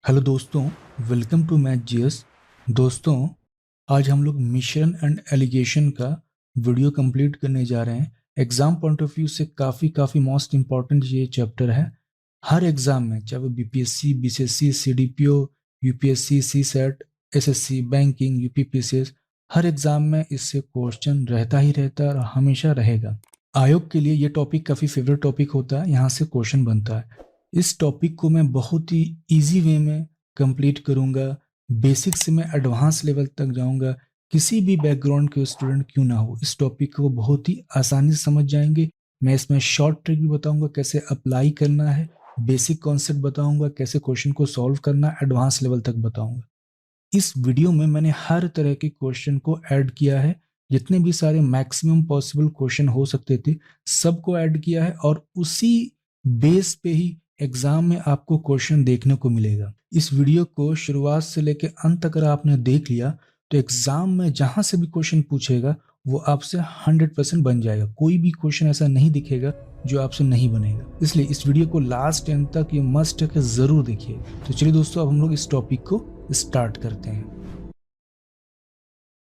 Hello दोस्तों, welcome to math GS. दोस्तों, आज हम लोग मिश्रण एंड एलिगेशन का वीडियो कंप्लीट करने जा रहे हैं। एग्जाम पॉइंट ऑफ व्यू से काफ़ी मोस्ट इम्पॉर्टेंट ये चैप्टर है। हर एग्जाम में, चाहे वो BPSC, BCSC, CDPO, UPSC, CSAT, SSC, banking, UPPCS, हर एग्जाम में इससे क्वेश्चन रहता ही रहता है और हमेशा रहेगा। आयोग के लिए ये टॉपिक काफ़ी फेवरेट टॉपिक होता है, यहाँ से क्वेश्चन बनता है। इस टॉपिक को मैं बहुत ही इजी वे में कंप्लीट करूंगा। बेसिक से मैं एडवांस लेवल तक जाऊंगा। किसी भी बैकग्राउंड के स्टूडेंट क्यों ना हो, इस टॉपिक को बहुत ही आसानी से समझ जाएंगे। मैं इसमें शॉर्ट ट्रिक भी बताऊंगा कैसे अप्लाई करना है, बेसिक कॉन्सेप्ट बताऊंगा कैसे क्वेश्चन को सॉल्व करना, एडवांस लेवल तक बताऊंगा। इस वीडियो में मैंने हर तरह के क्वेश्चन को ऐड किया है। जितने भी सारे मैक्सिमम पॉसिबल क्वेश्चन हो सकते थे, सबको ऐड किया है और उसी बेस पे ही एग्जाम में आपको क्वेश्चन देखने को मिलेगा। इस वीडियो को शुरुआत से लेकर अंत तक अगर आपने देख लिया तो एग्जाम में जहां से भी क्वेश्चन पूछेगा वो आपसे 100% बन जाएगा। कोई भी क्वेश्चन ऐसा नहीं दिखेगा जो आपसे नहीं बनेगा। इसलिए इस वीडियो को लास्ट एंड तक ये मस्ट है कि जरूर देखिए। तो चलिए दोस्तों, अब हम लोग इस टॉपिक को स्टार्ट करते हैं।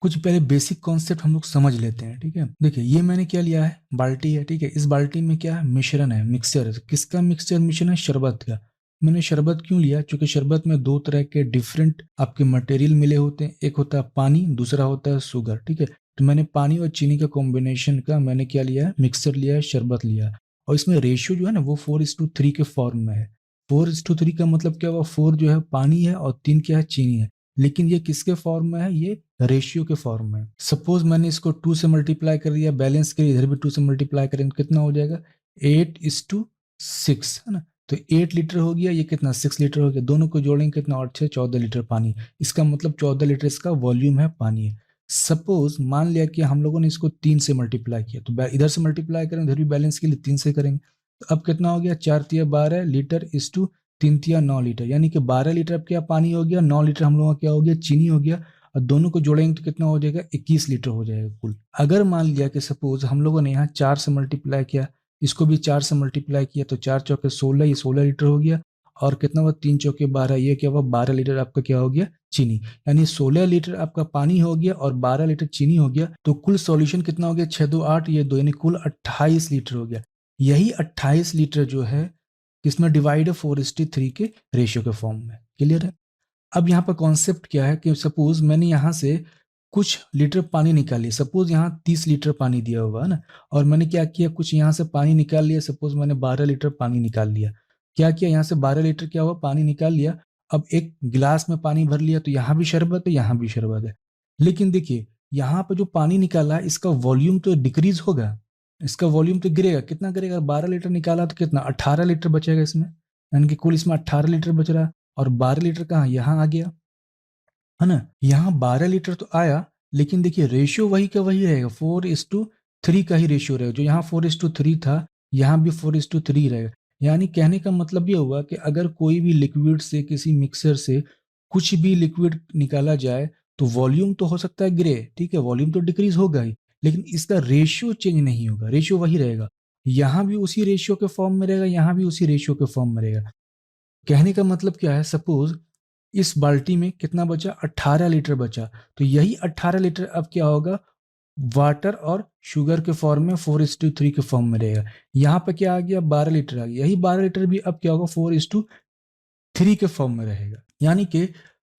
कुछ पहले बेसिक कॉन्सेप्ट हम लोग समझ लेते हैं, ठीक है। देखिए, ये मैंने क्या लिया है, बाल्टी है, ठीक है। इस बाल्टी में क्या है, मिश्रण है, मिक्सचर है। किसका मिक्सचर मिश्रण है? शरबत का। मैंने शरबत क्यों लिया? क्योंकि शरबत में दो तरह के डिफरेंट आपके मटेरियल मिले होते हैं। एक होता है पानी, दूसरा होता है शुगर, ठीक है। तो मैंने पानी और चीनी का कॉम्बिनेशन का मैंने क्या लिया है, मिक्सचर लिया है, शरबत लिया है। और इसमें रेशियो जो है ना वो 4:3 के फॉर्म में है। 4:3 का मतलब क्या हुआ, 4 जो है पानी है और 3 क्या है, चीनी है। लेकिन ये किसके फॉर्म में है? ये रेशियो के फॉर्म में। सपोज मैंने इसको 2 से मल्टीप्लाई कर दिया, बैलेंस के लिए इधर भी 2 से मल्टीप्लाई करेंगे तो कितना हो जाएगा, 8:6, है ना। तो 8 लीटर हो गया, ये कितना, 6 लीटर हो गया। दोनों को जोड़ेंगे कितना, 8 से 14 लीटर पानी। इसका मतलब 14 लीटर इसका वॉल्यूम है, पानी है। सपोज मान लिया कि हम लोगों ने इसको 3 से मल्टीप्लाई किया, तो इधर से मल्टीप्लाई करें, इधर भी बैलेंस के लिए 3 से करेंगे। तो अब कितना हो गया, 4×3 = 12 लीटर इस टू 3×3 = 9 लीटर। यानी कि 12 लीटर अब क्या पानी हो गया, 9 लीटर हम लोगों का क्या हो गया, चीनी हो गया। और दोनों को जोड़ेंगे तो कितना हो जाएगा, 21 लीटर हो जाएगा कुल। अगर मान लिया कि सपोज हम लोगों ने यहाँ 4 से मल्टीप्लाई किया, इसको भी 4 से मल्टीप्लाई किया, तो 4×4 = 16, ये 16 लीटर हो गया। और कितना हुआ, 3×4 = 12, ये क्या हुआ, 12 लीटर आपका क्या हो गया, चीनी। यानी 16 लीटर आपका पानी हो गया और 12 लीटर चीनी हो गया। तो कुल सॉल्यूशन कितना हो गया, 6×2 = 8, ये 2, यानी कुल 28 लीटर हो गया। यही 28 लीटर जो है किसमें डिवाइड है, 4:3 के रेशियो के फॉर्म में। क्लियर है? अब यहाँ पर कॉन्सेप्ट क्या है कि सपोज मैंने यहाँ से कुछ लीटर पानी निकाल लिया। सपोज यहाँ 30 लीटर पानी दिया हुआ है ना, और मैंने क्या किया, कुछ यहाँ से पानी निकाल लिया। सपोज मैंने 12 लीटर पानी निकाल लिया। क्या किया, यहाँ से 12 लीटर क्या हुआ, पानी निकाल लिया। अब एक गिलास में पानी भर लिया, तो यहाँ भी शरबत है, यहाँ भी शरबत है। लेकिन देखिए, यहाँ पर जो पानी निकाला है इसका वॉल्यूम तो डिक्रीज होगा, इसका वॉल्यूम तो गिरेगा। कितना गिरेगा, 12 लीटर निकाला तो कितना, 18 लीटर बचेगा इसमें। यानी कि कुल इसमें 18 लीटर बच रहा है। और 12 लीटर कहाँ, यहाँ आ गया, है ना। यहाँ 12 लीटर तो आया, लेकिन देखिए रेशियो वही का वही रहेगा, 4:3 का ही रेशियो रहेगा। जो यहाँ 4:3 था, यहाँ भी 4:3 रहेगा। यानी कहने का मतलब ये हुआ कि अगर कोई भी लिक्विड से, किसी मिक्सर से कुछ भी लिक्विड निकाला जाए तो वॉल्यूम तो हो सकता है गिरे, ठीक है, वॉल्यूम तो डिक्रीज होगा ही, लेकिन इसका रेशियो चेंज नहीं होगा, रेशियो वही रहेगा। यहाँ भी उसी रेशियो के फॉर्म में रहेगा, यहाँ भी उसी रेशियो के फॉर्म में रहेगा। कहने का मतलब क्या है, सपोज इस बाल्टी में कितना बचा, 18 लीटर बचा। तो यही 18 लीटर अब क्या होगा, वाटर और शुगर के फॉर्म में 4:3 के फॉर्म में रहेगा। यहाँ पे क्या आ गया, 12 लीटर आ गया। यही 12 लीटर भी अब क्या होगा, 4:3 के फॉर्म में रहेगा। यानी कि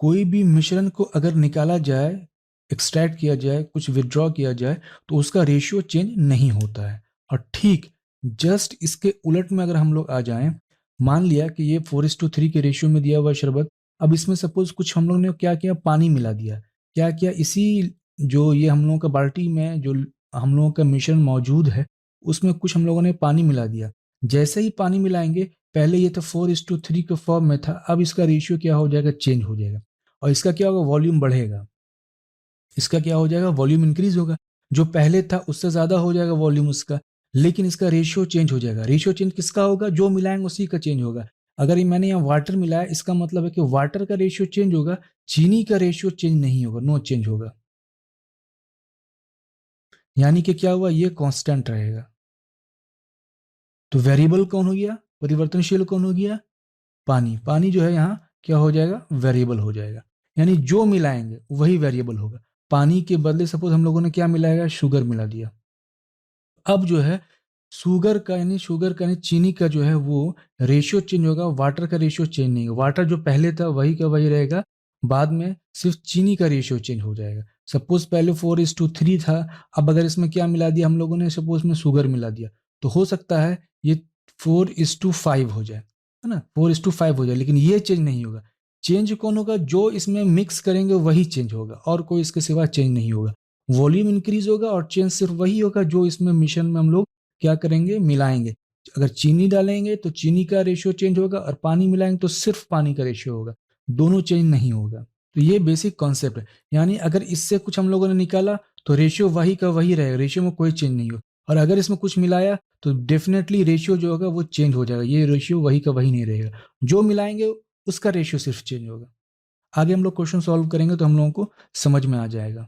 कोई भी मिश्रण को अगर निकाला जाए, एक्सट्रैक्ट किया जाए, कुछ विड्रॉ किया जाए, तो उसका रेशियो चेंज नहीं होता है। और ठीक जस्ट इसके उलट में अगर हम लोग आ जाएं, मान लिया कि ये 4:3 के रेशियो में दिया हुआ शरबत। अब इसमें सपोज कुछ हम लोग ने क्या किया, पानी मिला दिया। क्या किया, इसी जो ये हम लोगों का बाल्टी में जो हम लोगों का मिश्रण मौजूद है, उसमें कुछ हम लोगों ने पानी मिला दिया। जैसे ही पानी मिलाएंगे, पहले ये तो 4:3 के फॉर्म में था, अब इसका रेशियो क्या हो जाएगा, चेंज हो जाएगा। और इसका क्या होगा, वॉल्यूम बढ़ेगा। इसका क्या हो जाएगा, वॉल्यूम इंक्रीज होगा। जो पहले था उससे ज्यादा हो जाएगा वॉल्यूम उसका, लेकिन इसका रेशियो चेंज हो जाएगा। रेशियो चेंज किसका होगा, जो मिलाएंगे उसी का चेंज होगा। अगर ये मैंने यहाँ वाटर मिलाया, इसका मतलब है कि वाटर का रेशियो चेंज होगा, चीनी का रेशियो चेंज नहीं होगा, नो चेंज होगा। यानी कि क्या हुआ, ये कांस्टेंट रहेगा। तो वेरिएबल कौन हो गया, परिवर्तनशील कौन हो गया, पानी। पानी जो है यहाँ क्या हो जाएगा, वेरिएबल हो जाएगा। यानी जो मिलाएंगे वही वेरिएबल होगा। पानी के बदले सपोज हम लोगों ने क्या मिलाएगा, शुगर मिला दिया। अब जो है शुगर का यानी चीनी का जो है वो रेशियो चेंज होगा, वाटर का रेशियो चेंज नहीं होगा। वाटर जो पहले था वही का वही रहेगा, बाद में सिर्फ चीनी का रेशियो चेंज हो जाएगा। सपोज पहले 4:3 था, अब अगर इसमें क्या मिला दिया हम लोगों ने, सपोज में शुगर मिला दिया, तो हो सकता है ये 4:5 हो जाए, है ना, 4:5 हो जाए। लेकिन ये चेंज नहीं होगा। चेंज कौन होगा, जो इसमें मिक्स करेंगे वही चेंज होगा, और कोई इसके सिवा चेंज नहीं होगा। वॉल्यूम इंक्रीज होगा और चेंज सिर्फ वही होगा जो इसमें मिश्रण में हम लोग क्या करेंगे, मिलाएंगे। अगर चीनी डालेंगे तो चीनी का रेशियो चेंज होगा, और पानी मिलाएंगे तो सिर्फ पानी का रेशियो होगा, दोनों चेंज नहीं होगा। तो ये बेसिक कॉन्सेप्ट है। यानी अगर इससे कुछ हम लोगों ने निकाला तो रेशियो वही का वही रहेगा, रेशियो में कोई चेंज नहीं होगा। और अगर इसमें कुछ मिलाया तो डेफिनेटली रेशियो जो होगा वो चेंज हो जाएगा, ये रेशियो वही का वही नहीं रहेगा। जो मिलाएंगे उसका रेशियो सिर्फ चेंज होगा। आगे हम लोग क्वेश्चन सॉल्व करेंगे तो हम लोगों को समझ में आ जाएगा।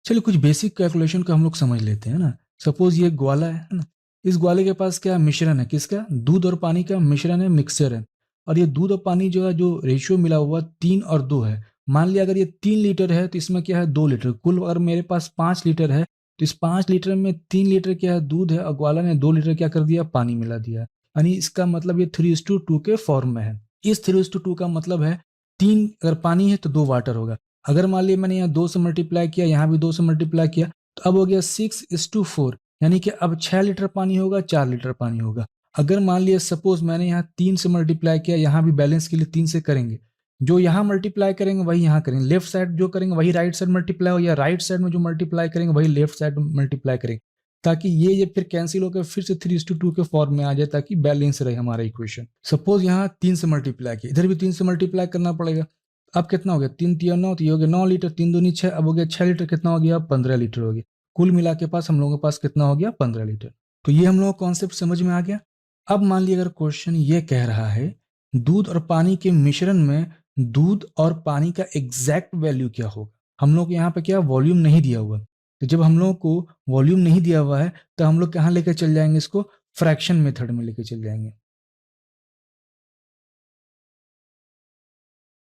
चलिए कुछ बेसिक कैलकुलेशन का हम लोग समझ लेते हैं ना। सपोज ये ग्वाला है ना, इस ग्वाले के पास क्या मिश्रण है, किसका, दूध और पानी का मिश्रण है, मिक्सचर है। और ये दूध और पानी जो है, जो रेशियो मिला हुआ 3 और 2 है। मान लिया अगर ये 3 लीटर है तो इसमें क्या है, 2 लीटर। कुल अगर मेरे पास 5 लीटर है तो इस 5 लीटर में 3 लीटर क्या है, दूध है, और ग्वाला ने 2 लीटर क्या कर दिया, पानी मिला दिया। यानी इसका मतलब ये 3:2 के फॉर्म में है। इस 3:2 का मतलब है 3 अगर पानी है तो 2 वाटर होगा। अगर मान लिया मैंने यहाँ 2 से मल्टीप्लाई किया, यहाँ भी 2 से मल्टीप्लाई किया, तो अब हो गया 6:4। यानी कि अब 6 लीटर पानी होगा, 4 लीटर पानी होगा। अगर मान लिया सपोज मैंने यहाँ 3 से मल्टीप्लाई किया, यहाँ भी बैलेंस के लिए 3 से करेंगे। जो यहाँ मल्टीप्लाई करेंगे वही यहाँ करेंगे, लेफ्ट साइड जो करेंगे वही राइट साइड मल्टीप्लाई हो, या राइट साइड में जो मल्टीप्लाई करेंगे वही लेफ्ट साइड मल्टीप्लाई करेंगे, ताकि ये फिर कैंसिल होकर फिर से 3:2 के फॉर्म में आ जाए, ताकि बैलेंस रहे हमारा इक्वेशन। सपोज यहाँ 3 से मल्टीप्लाई किया, इधर भी 3 से मल्टीप्लाई करना पड़ेगा। अब कितना हो गया, 3×3 = 9, तो ये हो गया 9 लीटर, 3×2 = 6, अब हो गया 6 लीटर, कितना हो गया, 15 लीटर हो गया। कुल मिला के पास हम लोगों के पास कितना हो गया, 15 लीटर। तो ये हम लोगों को कॉन्सेप्ट समझ में आ गया। अब मान लिया अगर क्वेश्चन ये कह रहा है दूध और पानी के मिश्रण में दूध और पानी का एग्जैक्ट वैल्यू क्या होगा। हम लोग यहाँ पे क्या वॉल्यूम नहीं दिया हुआ, तो जब हम लोग को वॉल्यूम नहीं दिया हुआ है तो हम लोग कहाँ लेकर चल जाएंगे, इसको फ्रैक्शन मेथड में लेकर चल जाएंगे।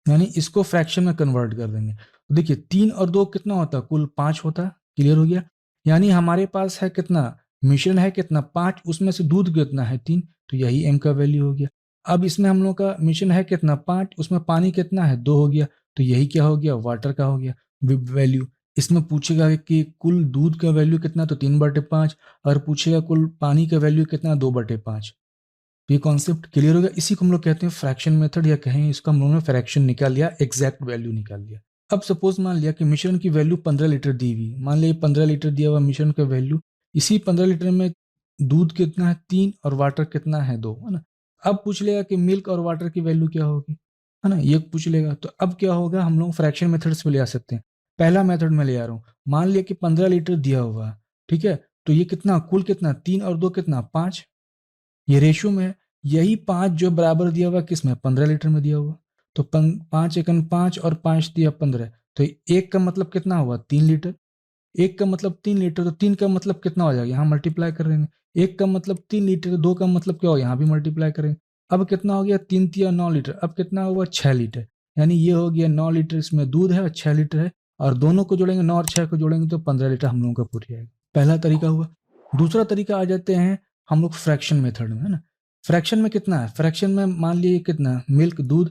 यानी इसको फ्रैक्शन में कन्वर्ट कर देंगे। तो देखिए 3 और 2 कितना होता है, कुल 5 होता है। क्लियर हो गया। यानी हमारे पास है कितना, मिश्रण है कितना 5, उसमें से दूध कितना है 3, तो यही एम का वैल्यू हो गया। अब इसमें हम लोग का मिश्रण है कितना 5, उसमें पानी कितना है 2 हो गया, तो यही क्या हो गया, वाटर का हो गया वैल्यू। इसमें पूछेगा कि कुल दूध का वैल्यू कितना, तो 3/5। और पूछेगा कुल पानी का वैल्यू कितना, 2/5। तो ये कॉन्सेप्ट क्लियर हो गया। इसी को हम लोग कहते हैं फ्रैक्शन मेथड, या कहें इसको हम लोगों ने फ्रैक्शन निकाल लिया, एग्जैक्ट वैल्यू निकाल लिया। अब सपोज मान लिया कि मिश्रण की वैल्यू 15 लीटर दी हुई, मान लिया 15 लीटर दिया हुआ मिश्रण का वैल्यू, इसी 15 लीटर में दूध कितना है 3 और वाटर कितना है 2, है ना। अब पूछ लेगा कि मिल्क और वाटर की वैल्यू क्या होगी, है ना, ये पूछ लेगा। तो अब क्या होगा, हम लोग फ्रैक्शन मेथड से ले आ सकते हैं। पहला मेथड में ले आ रहा हूँ, मान लिया कि 15 लीटर दिया हुआ, ठीक है, तो ये कितना, कुल कितना 3 और 2 कितना 5, ये रेशियो में है। यही 5 जो बराबर दिया हुआ किसमें, 15 लीटर में दिया हुआ। तो 5×1 = 5 और 5 दिया 15, तो एक का मतलब कितना हुआ 3 लीटर। एक का मतलब 3 लीटर, तो 3 का मतलब कितना हो जाएगा, यहाँ मल्टीप्लाई कर रहे हैं। एक का मतलब 3 लीटर, 2 का मतलब क्या हो, यहाँ भी मल्टीप्लाई करेंगे। अब कितना हो गया, 3×3 = 9 लीटर, अब कितना हुआ 6 लीटर। यानी ये हो गया 9 लीटर, इसमें दूध है और 6 लीटर है, और दोनों को जोड़ेंगे 9 और 6 को जोड़ेंगे तो 15 लीटर हम लोगों का पूरी जाएगा। पहला तरीका हुआ। दूसरा तरीका आ जाते हैं हम लोग फ्रैक्शन मेथड में, है ना। फ्रैक्शन में कितना है, फ्रैक्शन में मान लिए कितना, मिल्क दूध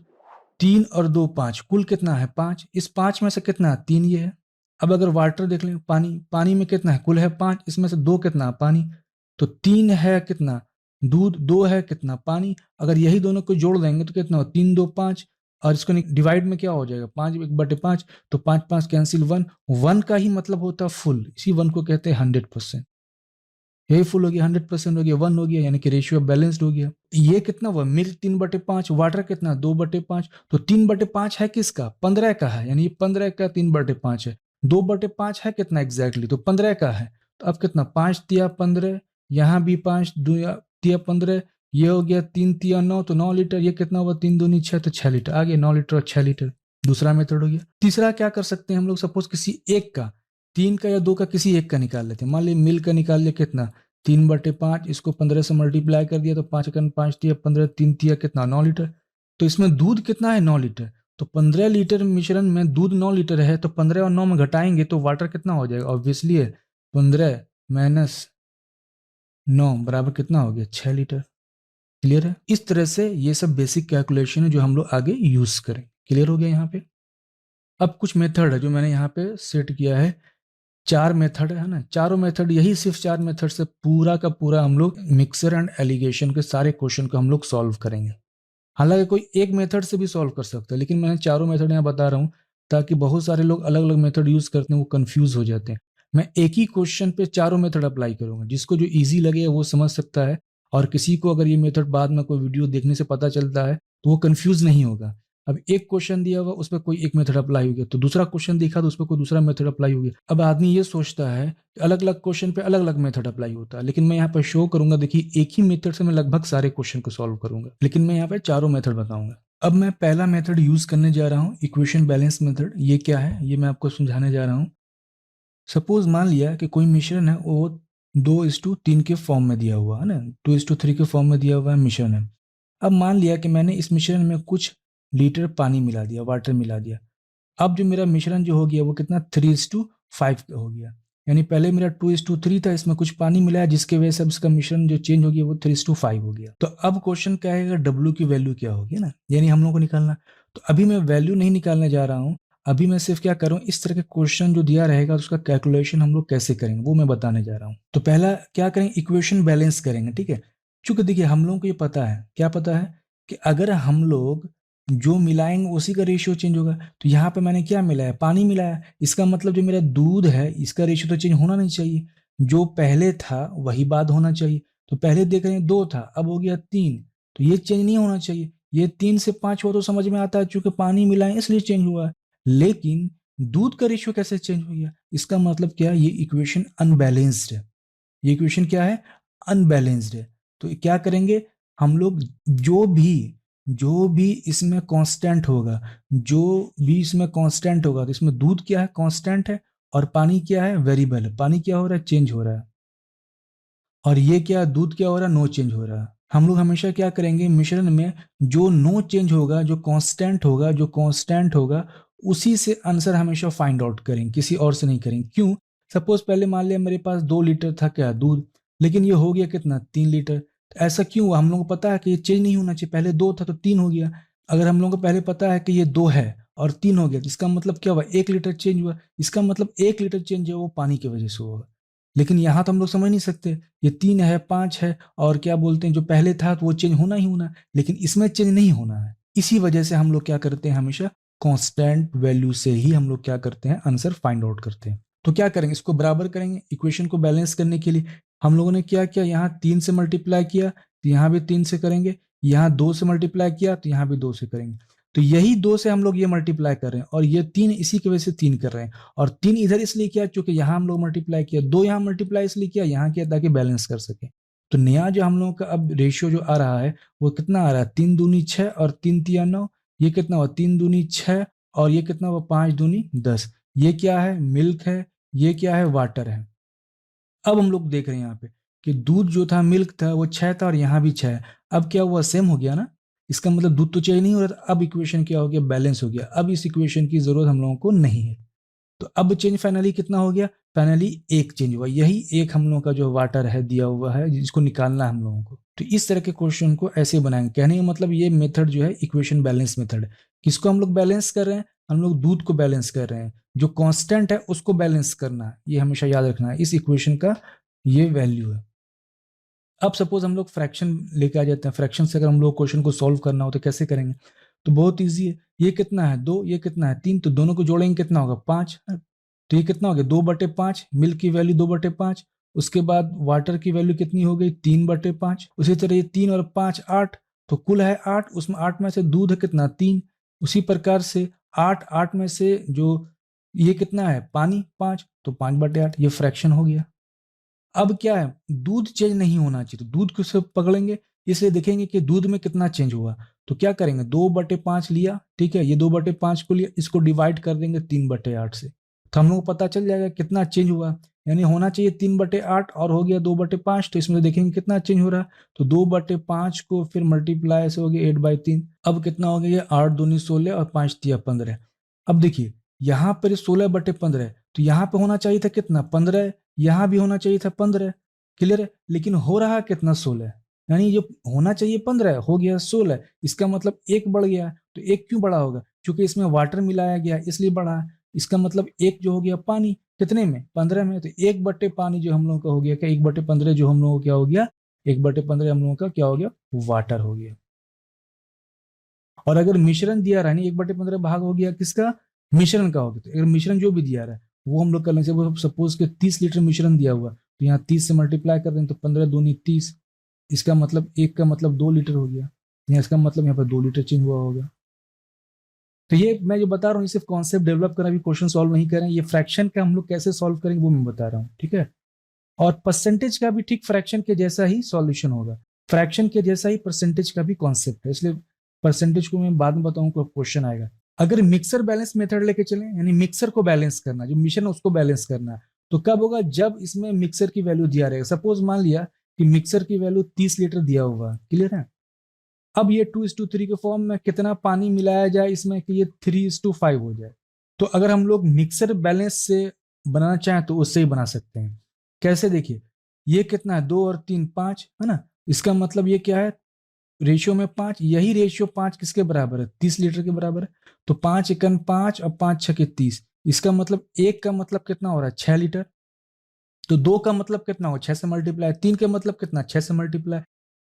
3 और 2 5, कुल कितना है 5, इस 5 में से कितना है 3 ये है। अब अगर वाटर देख लें, पानी, पानी में कितना है, कुल है 5, इसमें से 2 कितना है पानी, तो 3 है कितना दूध, 2 है कितना पानी। अगर यही दोनों को जोड़ देंगे तो कितना हो, 3×2 = 5, और इसको डिवाइड में क्या हो जाएगा 5/5, तो 5×5 कैंसिल, 1 का ही मतलब होता है फुल, इसी 1 को कहते हैं 100%। यही फुल हो गया, 100% हो गया, 1 हो गया, यानी कि रेशियो बैलेंस्ड हो गया। ये कितना हुआ, मिल्क 3/5, वाटर कितना 2/5, तो 3/5 है किसका, 15 का है, यानी 15 का 3/5 है। 2/5 है कितना एग्जैक्टली, तो 15 का है। तो अब कितना, 5×3 = 15, यहाँ भी 5×2 = 15, ये हो गया 3×3 = 9, तो 9 लीटर, ये कितना हुआ 3×2 = 6, तो 6 लीटर आ गया, 9 लीटर और 6 लीटर। दूसरा मेथड हो गया। तीसरा क्या कर सकते हैं हम लोग, सपोज किसी एक का, 3 का या 2 का किसी एक का निकाल लेते हैं। मान लीजिए मिल्क का निकाल लिया कितना, 3/5, इसको 15 से मल्टीप्लाई कर दिया तो 5×5 = 15, 3 × 3 कितना 9 लीटर। तो इसमें दूध कितना है 9 लीटर, तो 15 लीटर मिश्रण में दूध 9 लीटर है, तो 15 और 9 में घटाएंगे तो वाटर कितना हो जाएगा, ऑब्वियसली है 15 माइनस 9 बराबर कितना हो गया 6 लीटर। क्लियर है। इस तरह से ये सब बेसिक कैलकुलेशन है जो हम लोग आगे यूज करें। क्लियर हो गया यहाँ पे। अब कुछ मेथड है जो मैंने यहाँ पे सेट किया है, 4 मेथड है ना, चारों मेथड, यही सिर्फ 4 मेथड से पूरा का पूरा हम लोग मिक्सर एंड एलिगेशन के सारे क्वेश्चन को हम लोग सॉल्व करेंगे। हालांकि कोई एक मेथड से भी सॉल्व कर सकता है, लेकिन मैंने चारों मेथड यहाँ बता रहा हूँ ताकि बहुत सारे लोग अलग अलग मेथड यूज करते हैं, वो कंफ्यूज हो जाते हैं। मैं एक ही क्वेश्चन पे चारों मेथड अप्लाई करूंगा, जिसको जो इजी लगे वो समझ सकता है, और किसी को अगर ये मेथड बाद में कोई वीडियो देखने से पता चलता है तो वो कंफ्यूज नहीं होगा। अब एक क्वेश्चन दिया होगा उस पर कोई एक मेथड अप्लाई हो गया, तो दूसरा क्वेश्चन देखा तो उस पर कोई दूसरा मेथड अप्लाई हो गया। अब आदमी ये सोचता है कि अलग अलग क्वेश्चन पे अलग अलग मेथड अप्लाई होता है, लेकिन मैं यहाँ पर शो करूंगा, देखिए एक ही मेथड से मैं लगभग सारे क्वेश्चन को सॉल्व करूंगा, लेकिन मैं यहाँ पे चारों मेथड बताऊंगा। अब मैं पहला मेथड यूज करने जा रहा हूँ, इक्वेशन बैलेंस मेथड। ये क्या है ये मैं आपको समझाने जा रहा हूँ। सपोज मान लिया कि कोई मिश्रण है, वो 2:3 के फॉर्म में दिया हुआ है ना, 2:3 के फॉर्म में दिया हुआ है मिश्रण है। अब मान लिया कि मैंने इस मिश्रण में कुछ लीटर पानी मिला दिया, वाटर मिला दिया। अब जो मेरा मिश्रण जो हो गया वो कितना 3:5 हो गया, यानी पहले मेरा 2:3 था, इसमें कुछ पानी मिलाया जिसके वजह से अब इसका मिश्रण जो चेंज हो गया वो 3:5 हो गया। तो अब क्वेश्चन क्या है, डब्ल्यू की वैल्यू क्या होगी ना, यानी हम लोग को निकालना। तो अभी मैं वैल्यू नहीं निकालने जा रहा हूँ, अभी मैं सिर्फ क्या करूँ, इस तरह के क्वेश्चन जो दिया रहेगा उसका कैलकुलेशन हम लोग कैसे करेंगे वो मैं बताने जा रहा हूँ। तो पहला क्या करेंगे, इक्वेशन बैलेंस करेंगे, ठीक है। चूंकि देखिए हम लोगों को ये पता है, क्या पता है कि अगर हम लोग जो मिलाएंगे उसी का रेशियो चेंज होगा। तो यहाँ पे मैंने क्या मिलाया, पानी मिलाया, इसका मतलब जो मेरा दूध है इसका रेशियो तो चेंज होना नहीं चाहिए, जो पहले था वही बाद होना चाहिए। तो पहले देख रहे हैं 2 था, अब हो गया 3, तो ये चेंज नहीं होना चाहिए। ये 3 से 5 हुआ तो समझ में आता है, चूंकि पानी मिलाए इसलिए चेंज हुआ है। लेकिन दूध का रेशियो कैसे चेंज हो गया, इसका मतलब क्या है, ये इक्वेशन अनबैलेंस्ड है। ये इक्वेशन क्या है, अनबैलेंस्ड है। तो क्या करेंगे हम लोग, जो भी इसमें कांस्टेंट होगा, जो भी इसमें कांस्टेंट होगा, तो इसमें दूध क्या है, कांस्टेंट है, और पानी क्या है, वेरिएबल है। पानी क्या हो रहा है, चेंज हो रहा है, और ये क्या, दूध क्या हो रहा है, नो चेंज हो रहा है। हम लोग हमेशा क्या करेंगे, मिश्रण में जो नो चेंज होगा, जो कांस्टेंट होगा उसी से आंसर हमेशा फाइंड आउट करेंगे, किसी और से नहीं करेंगे। क्यों, सपोज पहले मान लिया मेरे पास 2 लीटर था क्या दूध, लेकिन ये हो गया कितना 3 लीटर। तो ऐसा क्यों हुआ, हम लोगों को पता है कि ये चेंज नहीं होना चाहिए, पहले 2 था तो 3 हो गया। अगर हम लोगों को पहले पता है कि ये 2 है और 3 हो गया, तो इसका मतलब क्या हुआ, 1 लीटर चेंज हुआ। इसका मतलब 1 लीटर चेंज है वो पानी की वजह से हुआ। लेकिन यहाँ तो हम लोग समझ नहीं सकते, ये 3 है 5 है, और क्या बोलते हैं जो पहले था तो वो चेंज होना ही होना, लेकिन इसमें चेंज नहीं होना है। इसी वजह से हम लोग क्या करते हैं, हमेशा कांस्टेंट वैल्यू से ही हम लोग क्या करते हैं, आंसर फाइंड आउट करते हैं। तो क्या करेंगे, इसको बराबर करेंगे, इक्वेशन को बैलेंस करने के लिए हम लोगों ने क्या किया, यहाँ 3 से मल्टीप्लाई किया तो यहाँ भी 3 से करेंगे, यहाँ 2 से मल्टीप्लाई किया तो यहाँ भी 2 से करेंगे। तो यही 2 से हम लोग ये मल्टीप्लाई कर रहे हैं, और ये 3 इसी की वजह से 3 कर रहे हैं। और 3 इधर इसलिए किया क्योंकि यहाँ हम लोग मल्टीप्लाई किया, 2 यहाँ मल्टीप्लाई इसलिए किया, यहाँ किया ताकि बैलेंस कर सके। तो नया जो हम लोगों का अब रेशियो जो आ रहा है वो कितना आ रहा है, 3 दूनी 6 और 3 तिया 9। ये कितना हुआ, 3 दूनी 6 और ये कितना हुआ, 5 दूनी 10। ये क्या है, मिल्क है, ये क्या है, वाटर है। अब हम लोग देख रहे हैं यहाँ पे कि दूध जो था, मिल्क था, वो 6 था और यहाँ भी 6 है। अब क्या हुआ, सेम हो गया ना, इसका मतलब दूध तो चेंज नहीं हो रहा था। अब इक्वेशन क्या हो गया, बैलेंस हो गया। अब इस इक्वेशन की जरूरत हम लोगों को नहीं है। तो अब चेंज फाइनली कितना हो गया, फाइनली 1 चेंज हुआ। यही एक हम लोगों का जो वाटर है दिया हुआ है जिसको निकालना है हम लोगों को। तो इस तरह के क्वेश्चन को ऐसे बनाएंगे। कहने का मतलब ये मेथड जो है इक्वेशन बैलेंस मेथड है। किसको हम लोग बैलेंस कर रहे हैं, हम लोग दूध को बैलेंस कर रहे हैं, जो कांस्टेंट है उसको बैलेंस करना है, ये हमेशा याद रखना है। इस इक्वेशन का ये वैल्यू है। अब सपोज हम लोग फ्रैक्शन लेके आ जाते हैं, फ्रैक्शन से अगर हम लोग क्वेश्चन को सॉल्व करना हो तो कैसे करेंगे, तो बहुत ईजी है। ये कितना है 2, ये कितना है 3, तो दोनों को जोड़ेंगे कितना होगा 5। तो ये कितना हो गया 2/5, मिल्क की वैल्यू 2/5। उसके बाद वाटर की वैल्यू कितनी हो गई 3/5। उसी तरह ये 3 और 5 8, तो कुल है 8, उसमें 8 में से दूध है कितना 3। उसी प्रकार से 8 8 में से जो ये कितना है पानी 5, तो 5/8 ये फ्रैक्शन हो गया। अब क्या है, दूध चेंज नहीं होना चाहिए, तो दूध को सिर्फ पकड़ेंगे, इसलिए देखेंगे कि दूध में कितना चेंज हुआ। तो क्या करेंगे 2/5 लिया, ठीक है, ये 2/5 को लिया, इसको डिवाइड कर देंगे 3/8 से। तो हम लोग को पता चल जाएगा कितना चेंज हुआ, यानी होना चाहिए 3/8 और हो गया 2/5। तो इसमें देखेंगे कितना चेंज हो रहा है, तो 2/5 को फिर मल्टीप्लाई से हो गया 8/3। अब कितना हो गया, 8 दूनी 16 और 5 तिया 15। अब देखिए यहाँ पर 16/15, तो यहाँ पे होना चाहिए था कितना, 15, यहाँ भी होना चाहिए था 15। क्लियर है, लेकिन हो रहा कितना, 16, यानी जो होना चाहिए 15 हो गया 16। इसका मतलब एक बढ़ गया। तो एक क्यों बढ़ा होगा, क्योंकि इसमें वाटर मिलाया गया इसलिए बढ़ा। इसका मतलब एक जो हो गया पानी, कितने में, 15 में। तो 1/पानी जो हम लोगों का हो गया क्या, 1/15 जो हम लोगों का क्या हो गया, 1/15 हम लोगों का क्या हो गया, वाटर हो गया। और अगर मिश्रण दिया रहा है, 1/15 भाग हो गया किसका, मिश्रण का हो गया। तो अगर मिश्रण जो भी दिया रहा है वो हम लोग कर लेंगे। सपोज के 30 लीटर मिश्रण दिया हुआ, तो यहाँ 30 से मल्टीप्लाई कर दें तो 15 दूनी 30। इसका मतलब एक का मतलब 2 लीटर हो गया, यहाँ इसका मतलब यहाँ पर 2 लीटर चेंज हुआ होगा। तो ये मैं जो बता रहा हूँ सिर्फ कॉन्सेप्ट डेवलप करना, भी क्वेश्चन सॉल्व नहीं करें। ये फ्रैक्शन का हम लोग कैसे सॉल्व करेंगे वो मैं बता रहा हूँ, ठीक है। और परसेंटेज का भी ठीक फ्रैक्शन के जैसा ही सॉल्यूशन होगा, फ्रैक्शन के जैसा ही परसेंटेज का भी कॉन्सेप्ट है, इसलिए परसेंटेज को मैं बाद में बताऊंगा, क्वेश्चन आएगा। अगर मिक्सर बैलेंस मेथड लेके चलें, यानी मिक्सर को बैलेंस करना, जो मिश्रण उसको बैलेंस करना, तो कब होगा, जब इसमें मिक्सर की वैल्यू दिया रहेगा। सपोज मान लिया कि मिक्सर की वैल्यू 30 लीटर दिया हुआ, क्लियर है। अब ये 2:3 के फॉर्म में कितना पानी मिलाया जाए इसमें कि ये 3:5 हो जाए। तो अगर हम लोग मिक्सर बैलेंस से बनाना चाहें तो उससे ही बना सकते हैं। कैसे, देखिए ये कितना है, 2 और 3 5 है ना। इसका मतलब ये क्या है, रेशियो में 5, यही रेशियो 5 किसके बराबर है, 30 लीटर के बराबर है। तो 5 एकन 5 और 5 छके 30। इसका मतलब एक का मतलब कितना हो रहा है, 6 लीटर। तो 2 का मतलब कितना हो, 6 से मल्टीप्लाई। 3 का मतलब कितना, 6 से मल्टीप्लाई।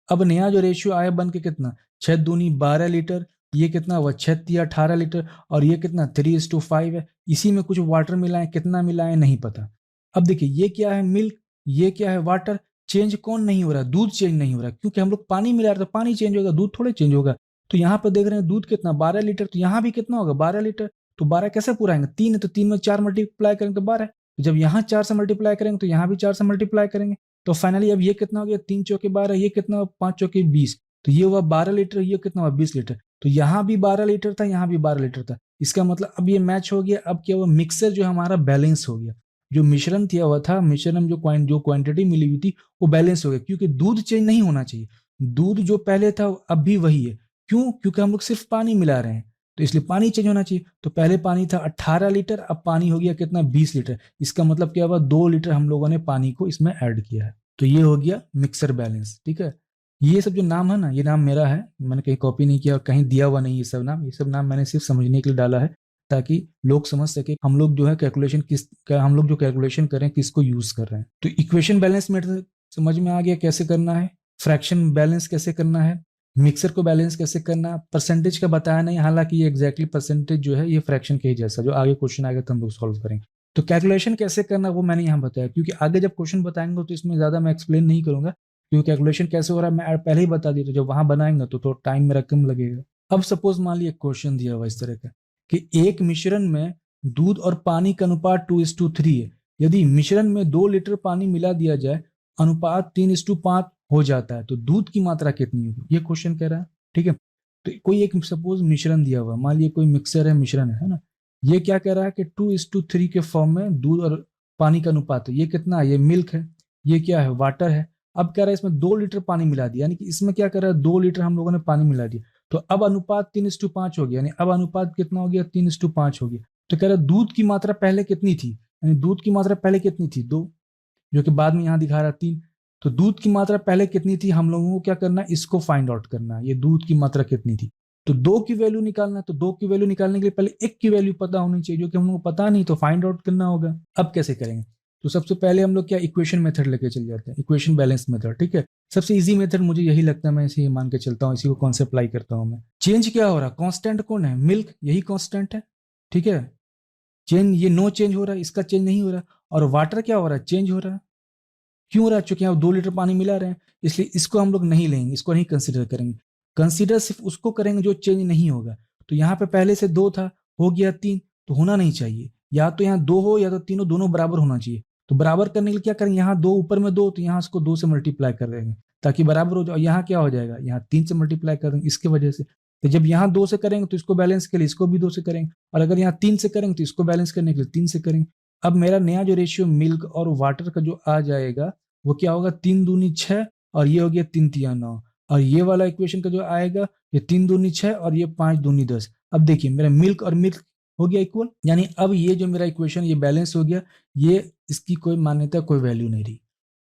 अब नया जो रेशियो आया बन के कितना, 6 दूनी 12 लीटर। ये कितना हुआ, 6 तिया 18 लीटर। और ये कितना, 3:5 है। इसी में कुछ वाटर मिलाएं, कितना मिलाएं नहीं पता। अब देखिए ये क्या है, मिल्क, ये क्या है, वाटर। चेंज कौन नहीं हो रहा, दूध चेंज नहीं हो रहा, क्योंकि हम लोग पानी मिला रहे, तो पानी चेंज होगा, दूध थोड़े चेंज होगा। तो यहाँ पर देख रहे हैं दूध कितना, 12 लीटर। तो यहाँ भी कितना होगा, 12 लीटर। तो 12 कैसे पूरा आएंगे, 3 है तो 3 में 4 मल्टीप्लाई करेंगे तो 12। तो जब यहाँ 4 से मल्टीप्लाई करेंगे तो यहाँ भी 4 से मल्टीप्लाई करेंगे। तो फाइनली अब ये कितना हो गया, 3 चौके 12, ये कितना हुआ, 5 चौके 20। तो ये हुआ 12 लीटर, ये कितना हुआ, 20 लीटर। तो यहाँ भी 12 लीटर था, यहाँ भी 12 लीटर था। इसका मतलब अब ये मैच हो गया। अब क्या हुआ, मिक्सर जो हमारा बैलेंस हो गया। जो मिश्रण दिया हुआ था, मिश्रण जो क्वांटिटी मिली हुई थी वो बैलेंस हो गया, क्योंकि दूध चेंज नहीं होना चाहिए। दूध जो पहले था अब भी वही है। क्यों, क्योंकि हम लोग सिर्फ पानी मिला रहे हैं, तो इसलिए पानी चेंज होना चाहिए। तो पहले पानी था 18 लीटर, अब पानी हो गया कितना, 20 लीटर। इसका मतलब क्या हुआ, 2 लीटर हम लोगों ने पानी को इसमें ऐड किया है। तो ये हो गया मिक्सर बैलेंस, ठीक है। ये सब जो नाम है ना, ये नाम मेरा है, मैंने कहीं कॉपी नहीं किया, कहीं दिया हुआ नहीं। ये सब नाम मैंने सिर्फ समझने के लिए डाला है, ताकि लोग समझ सके हम लोग जो है कैलकुलेशन हम लोग जो कैलकुलेशन करें किसको यूज कर रहे हैं। तो इक्वेशन बैलेंस मेथड समझ में आ गया कैसे करना है, फ्रैक्शन बैलेंस कैसे करना है, मिक्सर को बैलेंस कैसे करना। परसेंटेज का बताया नहीं, हालांकि ये एग्जैक्टली परसेंटेज जो है ये फ्रैक्शन के ही जैसा, जो आगे क्वेश्चन आएगा तो हम लोग सॉल्व करेंगे। तो कैलकुलेशन कैसे करना वो मैंने यहाँ बताया, क्योंकि आगे जब क्वेश्चन बताएंगे तो इसमें ज्यादा मैं एक्सप्लेन नहीं करूंगा, क्योंकि कैलकुलेशन कैसे हो रहा है मैं पहले ही बता दी। तो जब वहां बनाएंगे तो टाइम मेरा कम लगेगा। अब सपोज मान लिया क्वेश्चन दिया हुआ इस तरह का कि एक मिश्रण में दूध और पानी का अनुपात 2:3 है। यदि मिश्रण में 2 लीटर पानी मिला दिया जाए, अनुपात 3:5 हो जाता है, तो दूध की मात्रा कितनी होगी, ये क्वेश्चन कह रहा है, ठीक है। तो कोई एक सपोज मिश्रण दिया हुआ, मान लिया कोई मिक्सर है, मिश्रण है ना। ये क्या कह रहा है कि 2:3 के फॉर्म में दूध और पानी का अनुपात है। ये कितना है, ये मिल्क है, ये क्या है, वाटर है। अब कह रहा है इसमें 2 लीटर पानी मिला दिया, यानी कि इसमें क्या कर रहा है, 2 लीटर हम लोगों ने पानी मिला दिया। तो अब अनुपात 3:5 हो गया, यानी अब अनुपात कितना हो गया, 3:5 हो गया। तो कह रहा है दूध की मात्रा पहले कितनी थी, यानी दूध की मात्रा पहले कितनी थी, 2, जो कि बाद में यहां दिखा रहा 3। तो दूध की मात्रा पहले कितनी थी, हम लोगों को क्या करना है, इसको फाइंड आउट करना है, ये दूध की मात्रा कितनी थी। तो 2 की वैल्यू निकालना है, तो 2 की वैल्यू निकालने के लिए पहले 1 की वैल्यू पता होनी चाहिए, जो कि हम लोग को पता नहीं, तो फाइंड आउट करना होगा। अब कैसे करेंगे, तो सबसे पहले हम लोग क्या, इक्वेशन मेथड लेके चल जाते हैं, इक्वेशन बैलेंस मेथड, ठीक है। सबसे इजी मेथड मुझे यही लगता है, मैं इसे मान के चलता हूँ, इसी को कौन से अप्लाई करता हूँ मैं। चेंज क्या हो रहा है, कांस्टेंट कौन है, मिल्क, यही कांस्टेंट है, ठीक है। चेंज, ये नो चेंज हो रहा है, इसका चेंज नहीं हो रहा। और वाटर क्या हो रहा है, चेंज हो रहा है। क्यों हो रहा है, चूंकि आप 2 लीटर पानी मिला रहे हैं, इसलिए इसको हम लोग नहीं लेंगे, इसको नहीं कंसिडर करेंगे। कंसिडर सिर्फ उसको करेंगे जो चेंज नहीं होगा। तो यहाँ पे पहले से 2 था, हो गया 3, तो होना नहीं चाहिए। या तो यहाँ 2 हो या तो 3 हो, दोनों बराबर होना चाहिए। तो बराबर करने के लिए क्या करेंगे, यहाँ 2 ऊपर में 2, तो यहाँ इसको 2 से मल्टीप्लाई कर देंगे ताकि बराबर हो जाए। यहाँ क्या हो जाएगा, यहाँ 3 से मल्टीप्लाई कर देंगे इसके वजह से। तो जब यहाँ 2 से करेंगे तो इसको बैलेंस के लिए इसको भी 2 से करेंगे, और अगर यहाँ 3 से करेंगे तो इसको बैलेंस करने के लिए 3 से करेंगे। अब मेरा नया जो रेशियो मिल्क और वाटर का जो आ जाएगा वो क्या होगा, 3 दूनी 6 और ये हो गया 3 तिया 9। और ये वाला इक्वेशन का जो आएगा ये 3 दूनी 6 और ये 5 दूनी 10। अब देखिए मेरा मिल्क और मिल्क हो गया इक्वल, यानी अब ये जो मेरा इक्वेशन ये बैलेंस हो गया, ये इसकी कोई मान्यता कोई वैल्यू नहीं रही।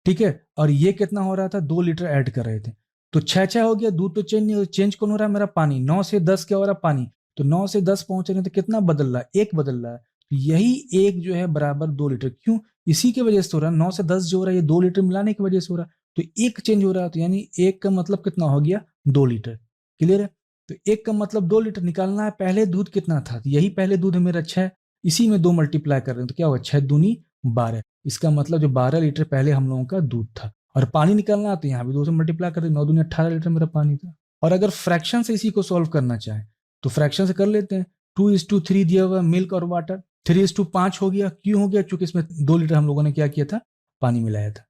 ठीक है, और ये कितना हो रहा था, 2 लीटर ऐड कर रहे थे, तो 6 हो गया, दूध तो चेंज नहीं हो, चेंज कौन हो रहा है, मेरा पानी। 9 से 10 क्या हो रहा है, पानी। तो 9 से 10 पहुंच रहे हैं तो कितना बदल रहा है, एक बदल रहा है। तो यही एक जो है बराबर 2 लीटर, क्यों, इसी की वजह से हो रहा है। 9 से 10 जो हो रहा है ये 2 लीटर मिलाने की वजह से हो रहा है, तो एक चेंज हो रहा है, तो यानी एक का मतलब कितना हो गया, 2 लीटर। क्लियर है, तो एक का मतलब 2 लीटर निकालना है। पहले दूध कितना था, तो यही पहले दूध है मेरा 6, इसी में 2 मल्टीप्लाई कर रहे हैं तो क्या होगा, 6 दूनी 12। इसका मतलब जो 12 लीटर पहले हम लोगों का दूध था। और पानी निकालना है तो यहाँ भी 2 से मल्टीप्लाई कर दे, 9 दूनी 18 लीटर मेरा पानी था। और अगर फ्रैक्शन से इसी को सॉल्व करना चाहे तो फ्रैक्शन से कर लेते हैं। 2:3 दिया हुआ मिल्क और वाटर, 3:5 हो गया, क्यों हो गया, क्योंकि इसमें 2 लीटर हम लोगों ने क्या किया था, पानी मिलाया था।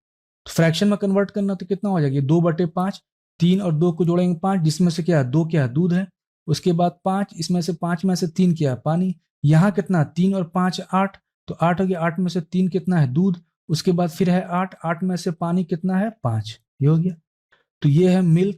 तो फ्रैक्शन में कन्वर्ट करना तो कितना हो जाएगा, 2/5, 3 और 2 को जोड़ेंगे 5, जिसमें से क्या है, 2 क्या है, दूध है। उसके बाद 5, इसमें से 5 में से 3 क्या है, पानी। यहाँ कितना, 3 और 5 8, तो 8 हो गया, 8 में से 3 कितना है, दूध। उसके बाद फिर है 8, 8 में से पानी कितना है, 5, ये हो गया। तो ये है मिल्क,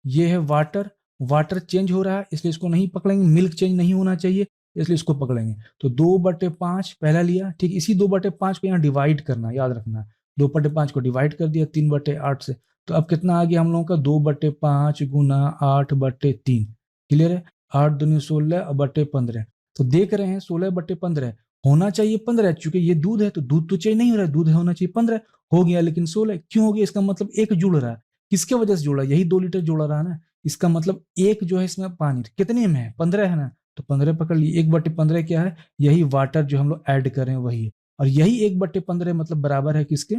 ये है वाटर। वाटर चेंज हो रहा है इसलिए इसको नहीं पकड़ेंगे, मिल्क चेंज नहीं होना चाहिए इसलिए इसको पकड़ेंगे। तो 2/5 पहला लिया, ठीक, इसी 2/5 को यहाँ डिवाइड करना, याद रखना। 2/5 को डिवाइड कर दिया 3/8 से, तो अब कितना आ गया हम लोगों का, 2/5 गुना 8/3। क्लियर है, 8 दूनी 16 और बटे 15। तो देख रहे हैं 16/15 होना चाहिए 15, चूंकि ये दूध है तो दूध तो चाहिए नहीं हो रहा है, दूध होना चाहिए 15, हो गया लेकिन 16 क्यों हो गया, इसका मतलब एक जुड़ रहा है। किसके वजह से जोड़ा, यही 2 लीटर जोड़ा रहा ना, इसका मतलब एक जो है इसमें पानी कितने में है, 15 है ना, तो 15 पकड़ लिए। 1/15 क्या है, यही वाटर जो हम लोग ऐड कर रहे हैं वही है। और यही 1/15 मतलब बराबर है किसके,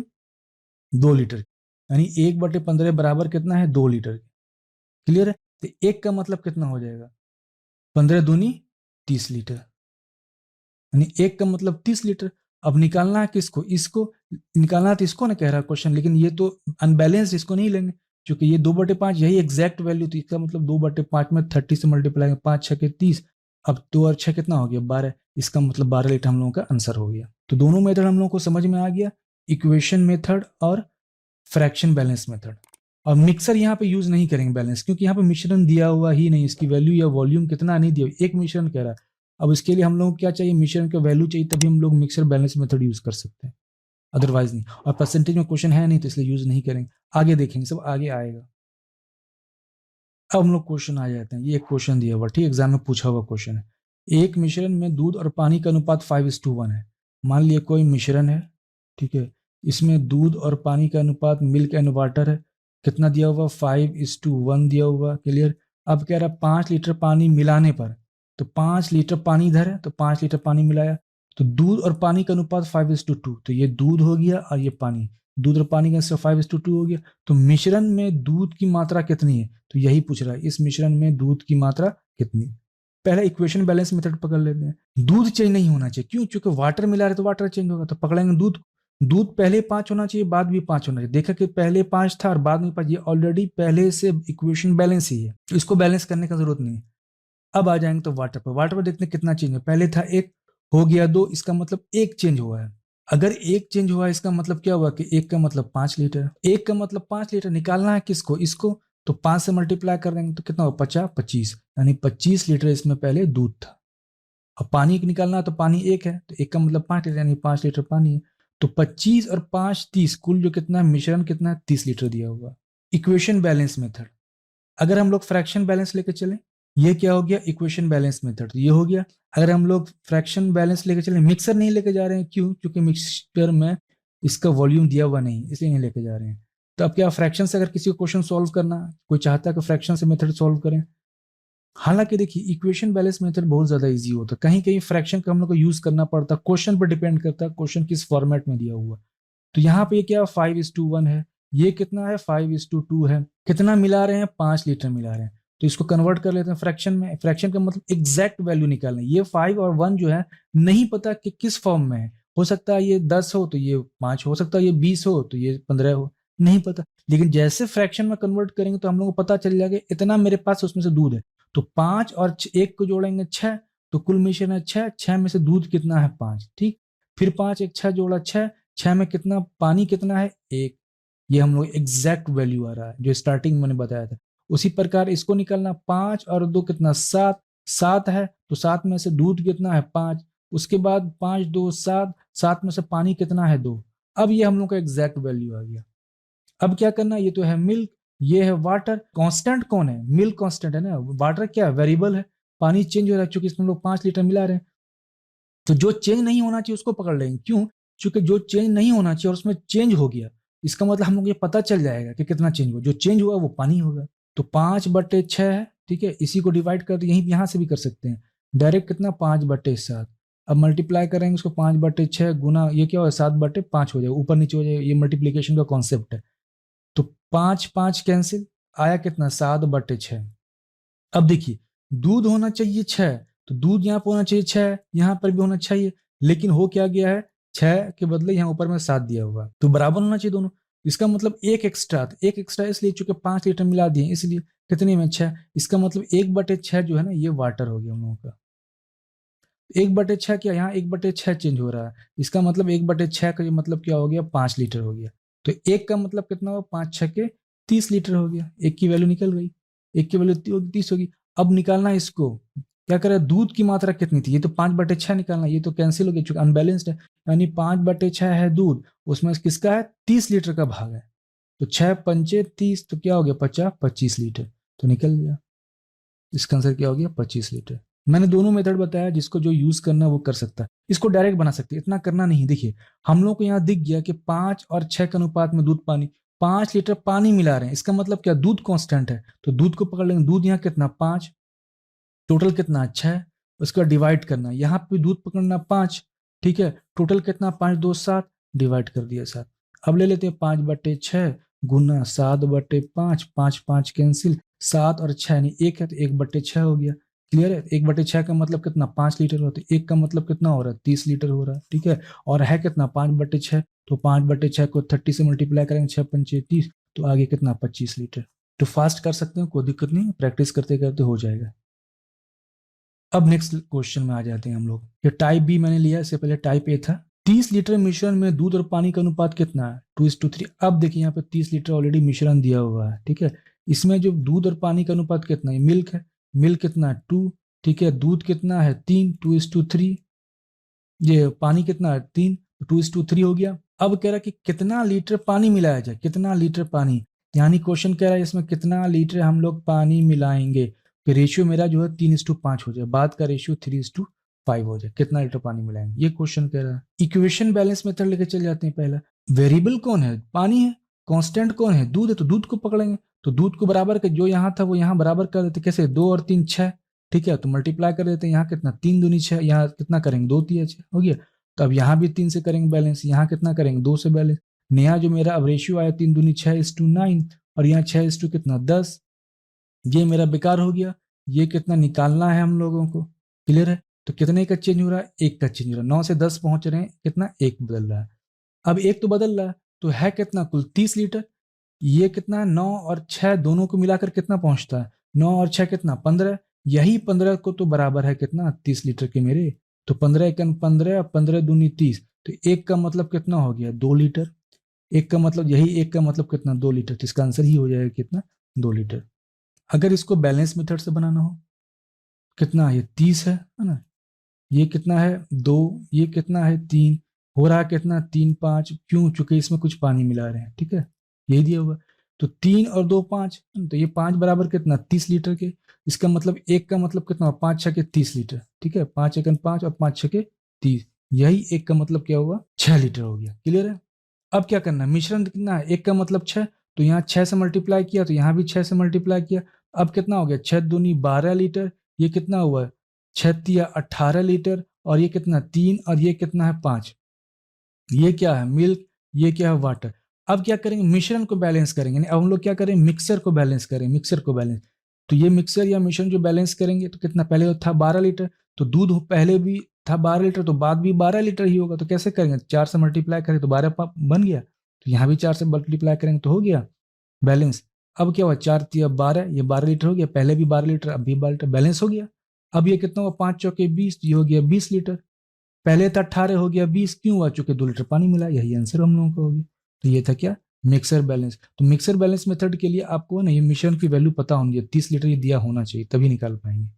2 लीटर। यानी 1/15 बराबर कितना है, 2 लीटर। क्लियर है, तो एक का मतलब कितना हो जाएगा, 15 दूनी 30 लीटर, यानी एक का मतलब 30 लीटर। अब निकालना है किसको, इसको निकालना है तो इसको ना कह रहा है क्वेश्चन, लेकिन ये तो अनबैलेंस, इसको नहीं लेंगे क्योंकि ये 2/5 यही एग्जैक्ट वैल्यू थी। इसका मतलब 2/5 में 30 से मल्टीप्लाई, 5 6 के 30, अब 2 और 6 कितना हो गया, 12। इसका मतलब 12 लीटर हम लोगों का आंसर हो गया। तो दोनों मेथड हम लोगों को समझ में आ गया, इक्वेशन मेथड और फ्रैक्शन बैलेंस मेथड। और मिक्सर यहाँ पे यूज नहीं करेंगे बैलेंस, क्योंकि यहाँ पे मिश्रण दिया हुआ ही नहीं, इसकी वैल्यू या वॉल्यूम कितना नहीं दिया, एक मिश्रण कह रहा है। अब इसके लिए हम लोग क्या चाहिए, मिश्रण का वैल्यू चाहिए, तभी हम लोग मिक्सर बैलेंस मेथड यूज कर सकते हैं, अदरवाइज नहीं। और परसेंटेज में क्वेश्चन है नहीं तो इसलिए यूज नहीं करेंगे, आगे देखेंगे, सब आगे आएगा। अब हम लोग क्वेश्चन आ जाते हैं, ये एक क्वेश्चन दिया हुआ, ठीक, एग्जाम में पूछा हुआ क्वेश्चन है। एक मिश्रण में दूध और पानी का अनुपात 5:1 है। मान लिया कोई मिश्रण है, ठीक है, इसमें दूध और पानी का अनुपात मिल्क एंड वाटर है, कितना दिया हुआ, 5:1 दिया हुआ। क्लियर, अब कह रहा 5 लीटर पानी मिलाने पर, तो 5 लीटर पानी इधर है तो 5 लीटर पानी मिलाया, तो दूध और पानी का अनुपात 5:2, तो ये दूध हो गया और ये पानी, दूध और पानी का 5:2 हो गया। तो मिश्रण में दूध की मात्रा कितनी है, तो यही पूछ रहा है, इस मिश्रण में दूध की मात्रा कितनी। पहले इक्वेशन बैलेंस मेथड पकड़ लेते हैं। दूध चेंज नहीं होना चाहिए, क्यों, क्योंकि वाटर मिला रहे तो वाटर चेंज होगा, तो पकड़ेंगे दूध। दूध पहले 5 होना चाहिए, बाद भी 5 होना चाहिए। देखा कि पहले 5 था और बाद में 5, ये ऑलरेडी पहले से इक्वेशन बैलेंस ही है, तो इसको बैलेंस करने का जरूरत नहीं है। अब आ जाएंगे तो वाटर पर, वाटर पर देखते हैं कितना चेंज है। पहले था 1, हो गया 2, इसका मतलब 1 चेंज हुआ है। अगर 1 चेंज हुआ है इसका मतलब क्या हुआ कि 1 का मतलब 5 लीटर, 1 का मतलब 5 लीटर निकालना है किसको, इसको, तो 5 से मल्टीप्लाई कर देंगे तो कितना होगा, 50 25, यानी 25 लीटर इसमें पहले दूध था। अब पानी निकालना है तो पानी 1 है, तो 1 का मतलब 5 लीटर, यानी 5 लीटर पानी है। तो 25 और 5 30, कुल जो कितना है मिश्रण कितना है, 30 लीटर दिया हुआ। इक्वेशन बैलेंस मेथड, अगर हम लोग फ्रैक्शन बैलेंस लेके चले, ये क्या हो गया, इक्वेशन बैलेंस मेथड, ये हो गया। अगर हम लोग फ्रैक्शन बैलेंस लेके चले, मिक्सर नहीं लेके जा रहे हैं, क्यों, क्योंकि मिक्सचर में इसका वॉल्यूम दिया हुआ नहीं, इसलिए नहीं लेके जा रहे हैं। तो अब क्या, फ्रैक्शन से अगर किसी को क्वेश्चन सॉल्व करना, कोई चाहता है कि फ्रैक्शन से मेथड सॉल्व करें, हालांकि देखिए इक्वेशन बैलेंस मेथड बहुत ज्यादा इजी होता है, कहीं कहीं फ्रैक्शन का हम लोग को यूज करना पड़ता है, क्वेश्चन पर डिपेंड करता है क्वेश्चन किस फॉर्मेट में दिया हुआ। तो यहाँ पे क्या 5:1 है, ये कितना है 5:2 है, कितना मिला रहे हैं, 5 लीटर मिला रहे हैं। तो इसको कन्वर्ट कर लेते हैं फ्रैक्शन में, फ्रैक्शन का मतलब एग्जैक्ट वैल्यू निकालना है। ये 5 और 1 जो है नहीं पता कि किस फॉर्म में है, हो सकता है ये 10 हो तो ये 5 हो सकता है, ये 20 हो तो ये 15 हो, नहीं पता। लेकिन जैसे फ्रैक्शन में कन्वर्ट करेंगे तो हम लोग को पता चल जाएगा इतना मेरे पास उसमें से दूध है, तो 5 और 1 को जोड़ेंगे 6, तो कुल मिश्रण है 6, 6 में से दूध कितना है 5, ठीक। फिर 5 एक 6 जोड़ा 6, 6 में कितना पानी कितना है 1। ये हम लोग एग्जैक्ट वैल्यू आ रहा है जो स्टार्टिंग में मैंने बताया था। उसी प्रकार इसको निकालना 5 और 2 कितना 7, 7 है तो 7 में से दूध कितना है 5, उसके बाद 5 2 7, 7 में से पानी कितना है 2। अब ये हम लोग का एग्जैक्ट वैल्यू आ गया। अब क्या करना, ये तो है मिल्क, ये है वाटर। कांस्टेंट कौन है, मिल्क कांस्टेंट है ना, वाटर क्या वेरिएबल है, पानी चेंज हो रहा है, चूंकि इसमें हम लोग 5 लीटर मिला रहे हैं तो जो चेंज नहीं होना चाहिए उसको पकड़ लेंगे। क्यों, क्योंकि जो चेंज नहीं होना चाहिए और उसमें चेंज हो गया, इसका मतलब हम लोग ये पता चल जाएगा कि कितना चेंज हुआ, जो चेंज हुआ वो पानी होगा। तो 5/6 है, ठीक है, इसी को डिवाइड कर यहीं यहाँ से भी कर सकते हैं डायरेक्ट, कितना 5/7। अब मल्टीप्लाई करेंगे उसको 5/6 गुना ये क्या होगा 7/5 हो जाएगा, ऊपर नीचे हो जाएगा, ये मल्टीप्लीकेशन का कॉन्सेप्ट है। तो 5 5 कैंसिल, आया कितना 7/6। अब देखिए दूध होना चाहिए 6, तो दूध यहाँ पर होना चाहिए 6, यहाँ पर भी होना चाहिए, लेकिन हो क्या गया है 6 के बदले यहाँ ऊपर में 7 दिया हुआ, तो बराबर होना चाहिए दोनों। इसका मतलब एक एक्स्ट्रा, एक एक्स्ट्रा इसलिए चूंकि 5 लीटर मिला दिए इसलिए कितने में 6, इसका मतलब 1/6 जो है ना ये वाटर हो गया हम लोगों का। 1/6 क्या, यहाँ 1/6 चेंज हो रहा है, इसका मतलब 1/6 का मतलब क्या हो गया 5 लीटर हो गया। तो एक का मतलब कितना हुआ 5 6 के 30 लीटर हो गया, एक की वैल्यू निकल गई, एक की वैल्यू 30 होगी। अब निकालना है इसको, क्या करे दूध की मात्रा कितनी थी, ये तो 5/6 निकालना, ये तो कैंसिल हो गया चूंकि अनबैलेंस्ड है, यानी 5/6 है दूध, उसमें किसका है 30 लीटर का भाग है, तो 6 पंचे 30, तो क्या हो गया 50 25 लीटर, तो निकल गया इसका आंसर क्या हो गया 25 लीटर। मैंने दोनों मेथड बताया, जिसको जो यूज करना वो कर सकता है, इसको डायरेक्ट बना सकते हैं, इतना करना नहीं। देखिए हम लोग को यहाँ दिख गया कि 5 और 6 के अनुपात में दूध पानी, 5 लीटर पानी मिला रहे हैं, इसका मतलब क्या दूध कांस्टेंट है, तो दूध को पकड़ लेंगे, दूध यहाँ कितना 5, टोटल कितना 6, उसका डिवाइड करना, यहाँ पे दूध पकड़ना 5, ठीक है, टोटल कितना 5 2 7, डिवाइड कर दिया 7। अब ले लेते हैं 5/6 गुना 7/5, 5 5 कैंसिल, 7 और 6 यानी 1 है तो 1/6 हो गया। क्लियर है, 1/6 का मतलब कितना 5 लीटर होता है, एक का मतलब कितना हो रहा है 30 लीटर हो रहा है, ठीक है, और है कितना 5/6, तो 5/6 को 30 से मल्टीप्लाई करेंगे 6 पंचे 30, तो आगे कितना 25 लीटर। तो फास्ट कर सकते हैं, कोई दिक्कत नहीं, प्रैक्टिस करते करते हो जाएगा। अब नेक्स्ट क्वेश्चन में आ जाते हैं हम लोग, ये टाइप बी मैंने लिया, इससे पहले टाइप ए था। 30 लीटर मिश्रण में दूध और पानी का अनुपात कितना है 2:3। अब देखिए यहाँ पे 30 लीटर ऑलरेडी मिश्रण दिया हुआ है, ठीक है, इसमें जो दूध और पानी का अनुपात कितना है, मिल्क है, मिल्क कितना है 2, ठीक है, दूध कितना है 3 2:3, ये पानी कितना है 3 2:3 हो गया। अब कह रहा है कि कितना लीटर पानी मिलाया जाए, कितना लीटर पानी, यानी क्वेश्चन कह रहा है इसमें कितना लीटर हम लोग पानी मिलाएंगे, कि रेशियो मेरा जो है 3:5 हो जाए, बाद का रेशियो 3:5 हो जाए, कितना लीटर पानी मिलाएंगे ये क्वेश्चन कह रहा है। इक्वेशन बैलेंस मेथड लेके चल जाते हैं। पहला वेरिएबल कौन है, पानी है, कांस्टेंट कौन है, दूध है, तो दूध को पकड़ेंगे, तो दूध को बराबर कर, जो यहाँ था वो यहाँ बराबर कर देते, कैसे 2 और 3 6, ठीक है, तो मल्टीप्लाई कर देते हैं, यहाँ कितना 3 दूनी 6, यहाँ कितना करेंगे 2 3 6 हो गया, तो अब यहाँ भी 3 से करेंगे बैलेंस, यहाँ कितना करेंगे 2 से बैलेंस, नया जो मेरा अब रेशियो आया 3 दूनी 6:9, और यहाँ 6 कितना 10, ये मेरा बेकार हो गया, ये कितना निकालना है हम लोगों को। क्लियर है, तो कितने का चेंज हो रहा है, एक का चेंज हो रहा है, 9 से 10 पहुंच रहे हैं, कितना एक बदल रहा है। अब एक तो बदल रहा है, तो है कितना कुल 30 लीटर, ये कितना 9 और 6 दोनों को मिलाकर कितना पहुंचता है, 9 और 6 कितना 15, यही 15 को तो बराबर है कितना 30 लीटर के मेरे, तो 15 15 दूनी 30, तो एक का मतलब कितना हो गया 2 लीटर, एक का मतलब यही, एक का मतलब कितना 2 लीटर, तो इसका आंसर ही हो जाएगा कितना 2 लीटर। अगर इसको बैलेंस मेथड से बनाना हो, कितना ये 30 है ना, ये कितना है 2, ये कितना है 3, हो रहा है कितना 3 5, क्यों, चूंकि इसमें कुछ पानी मिला रहे हैं, ठीक है, यही दिया हुआ, तो 3 और 2 5, तो ये 5 बराबर कितना 30 लीटर के, इसका मतलब एक का मतलब कितना 5 6 के 30 लीटर, ठीक है, 5 1 5 और 5 6 के 30, यही एक का मतलब क्या हुआ 6 लीटर हो गया। क्लियर है, अब क्या करना है, मिश्रण कितना है, एक का मतलब 6, तो यहाँ 6 से मल्टीप्लाई किया, तो यहाँ भी 6 से मल्टीप्लाई किया, अब कितना हो गया 6 दूनी 12 लीटर, ये कितना हुआ 6 तिया 18 लीटर, और ये कितना 3, और ये कितना है 5, ये क्या है मिल्क, ये क्या है वाटर। अब क्या करेंगे, मिश्रण को बैलेंस करेंगे, अब हम लोग क्या करें मिक्सर को बैलेंस करें, मिक्सर को बैलेंस, तो ये मिक्सर या मिश्रण जो बैलेंस करेंगे, तो कितना पहले था 12 लीटर, तो दूध पहले भी था 12 लीटर, तो बाद भी 12 लीटर ही होगा, तो कैसे करेंगे 4 से मल्टीप्लाई करें तो 12 बन गया, तो यहाँ भी 4 से मल्टीप्लाई करेंगे तो हो गया बैलेंस। अब क्या हुआ 4 तिया 12, ये 12 लीटर हो गया, पहले भी 12 लीटर अब भी 12 लीटर, बैलेंस हो गया। अब ये कितना हुआ 5 चौके 20, ये हो गया 20 लीटर। पहले था 18 हो गया 20, क्यों हुआ? चूंकि 2 लीटर पानी मिला, यही आंसर हम लोगों का हो गया। तो ये था क्या? Mixer balance. तो मिक्सर बैलेंस मेथड के लिए आपको ना ये मिश्रण की वैल्यू पता होनी चाहिए, 30 लीटर ये दिया होना चाहिए, तभी निकाल पाएंगे।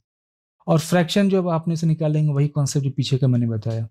और फ्रैक्शन जो अब आपने से निकालेंगे वही कॉन्सेप्ट जो पीछे का मैंने बताया।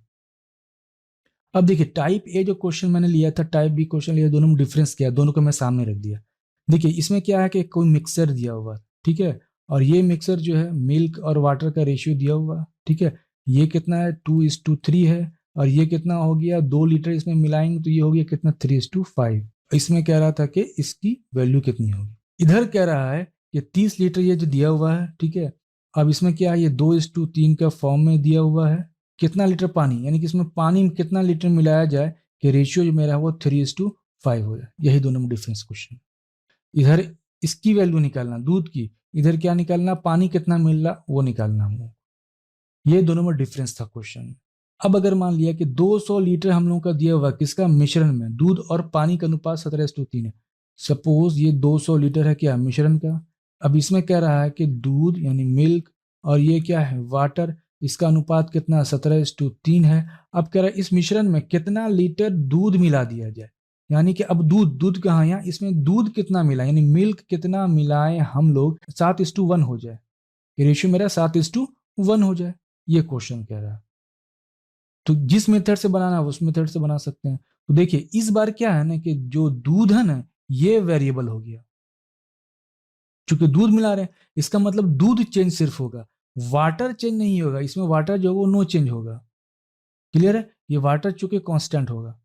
अब देखिए टाइप ए जो क्वेश्चन मैंने लिया था, टाइप बी क्वेश्चन लिया, दोनों में डिफरेंस क्या है, दोनों को मैं सामने रख दिया। देखिए इसमें क्या है कि कोई मिक्सर दिया हुआ है, ठीक है, और ये मिक्सर जो है मिल्क और वाटर का रेशियो दिया हुआ है, ठीक है, ये कितना है 2:3 है, और ये कितना हो गया 2 लीटर इसमें मिलाएंगे तो ये हो गया कितना 3:5। इसमें कह रहा था कि इसकी वैल्यू कितनी होगी। इधर कह रहा है कि 30 लीटर ये जो दिया हुआ है, ठीक है, अब इसमें क्या है ये 2:3 का फॉर्म में दिया हुआ है, कितना लीटर पानी, यानी कि इसमें पानी में कितना लीटर मिलाया जाए कि रेशियो जो मेरा है वो 3:5 हो जाए। यही दोनों में डिफरेंस क्वेश्चन। इधर इसकी वैल्यू निकालना दूध की, इधर क्या निकालना पानी कितना मिल रहा वो निकालना हमको। ये दोनों में डिफरेंस था क्वेश्चन। अब अगर मान लिया कि 200 लीटर हम लोगों का दिया हुआ किसका मिश्रण में, दूध और पानी का अनुपात 17:3 है। सपोज ये 200 लीटर है क्या मिश्रण का। अब इसमें कह रहा है कि दूध यानी मिल्क और ये क्या है वाटर, इसका अनुपात कितना 17:3 है। अब कह रहा है इस मिश्रण में कितना लीटर दूध मिला दिया जाए, यानी कि अब दूध दूध कहाँ यहाँ, इसमें दूध कितना मिला यानी मिल्क कितना मिलाए हम लोग 7:1 हो जाए, रेशियो मेरा 7:1 हो जाए। ये क्वेश्चन कह रहा है। तो जिस मेथड से बनाना है उस मेथड से बना सकते हैं। तो देखिए इस बार क्या है ना कि जो दूध है ना ये वेरिएबल हो गया, चूंकि दूध मिला रहे हैं इसका मतलब दूध चेंज सिर्फ होगा, वाटर चेंज नहीं होगा। इसमें वाटर जो होगा नो चेंज होगा। क्लियर है? ये वाटर चूंकि कांस्टेंट होगा,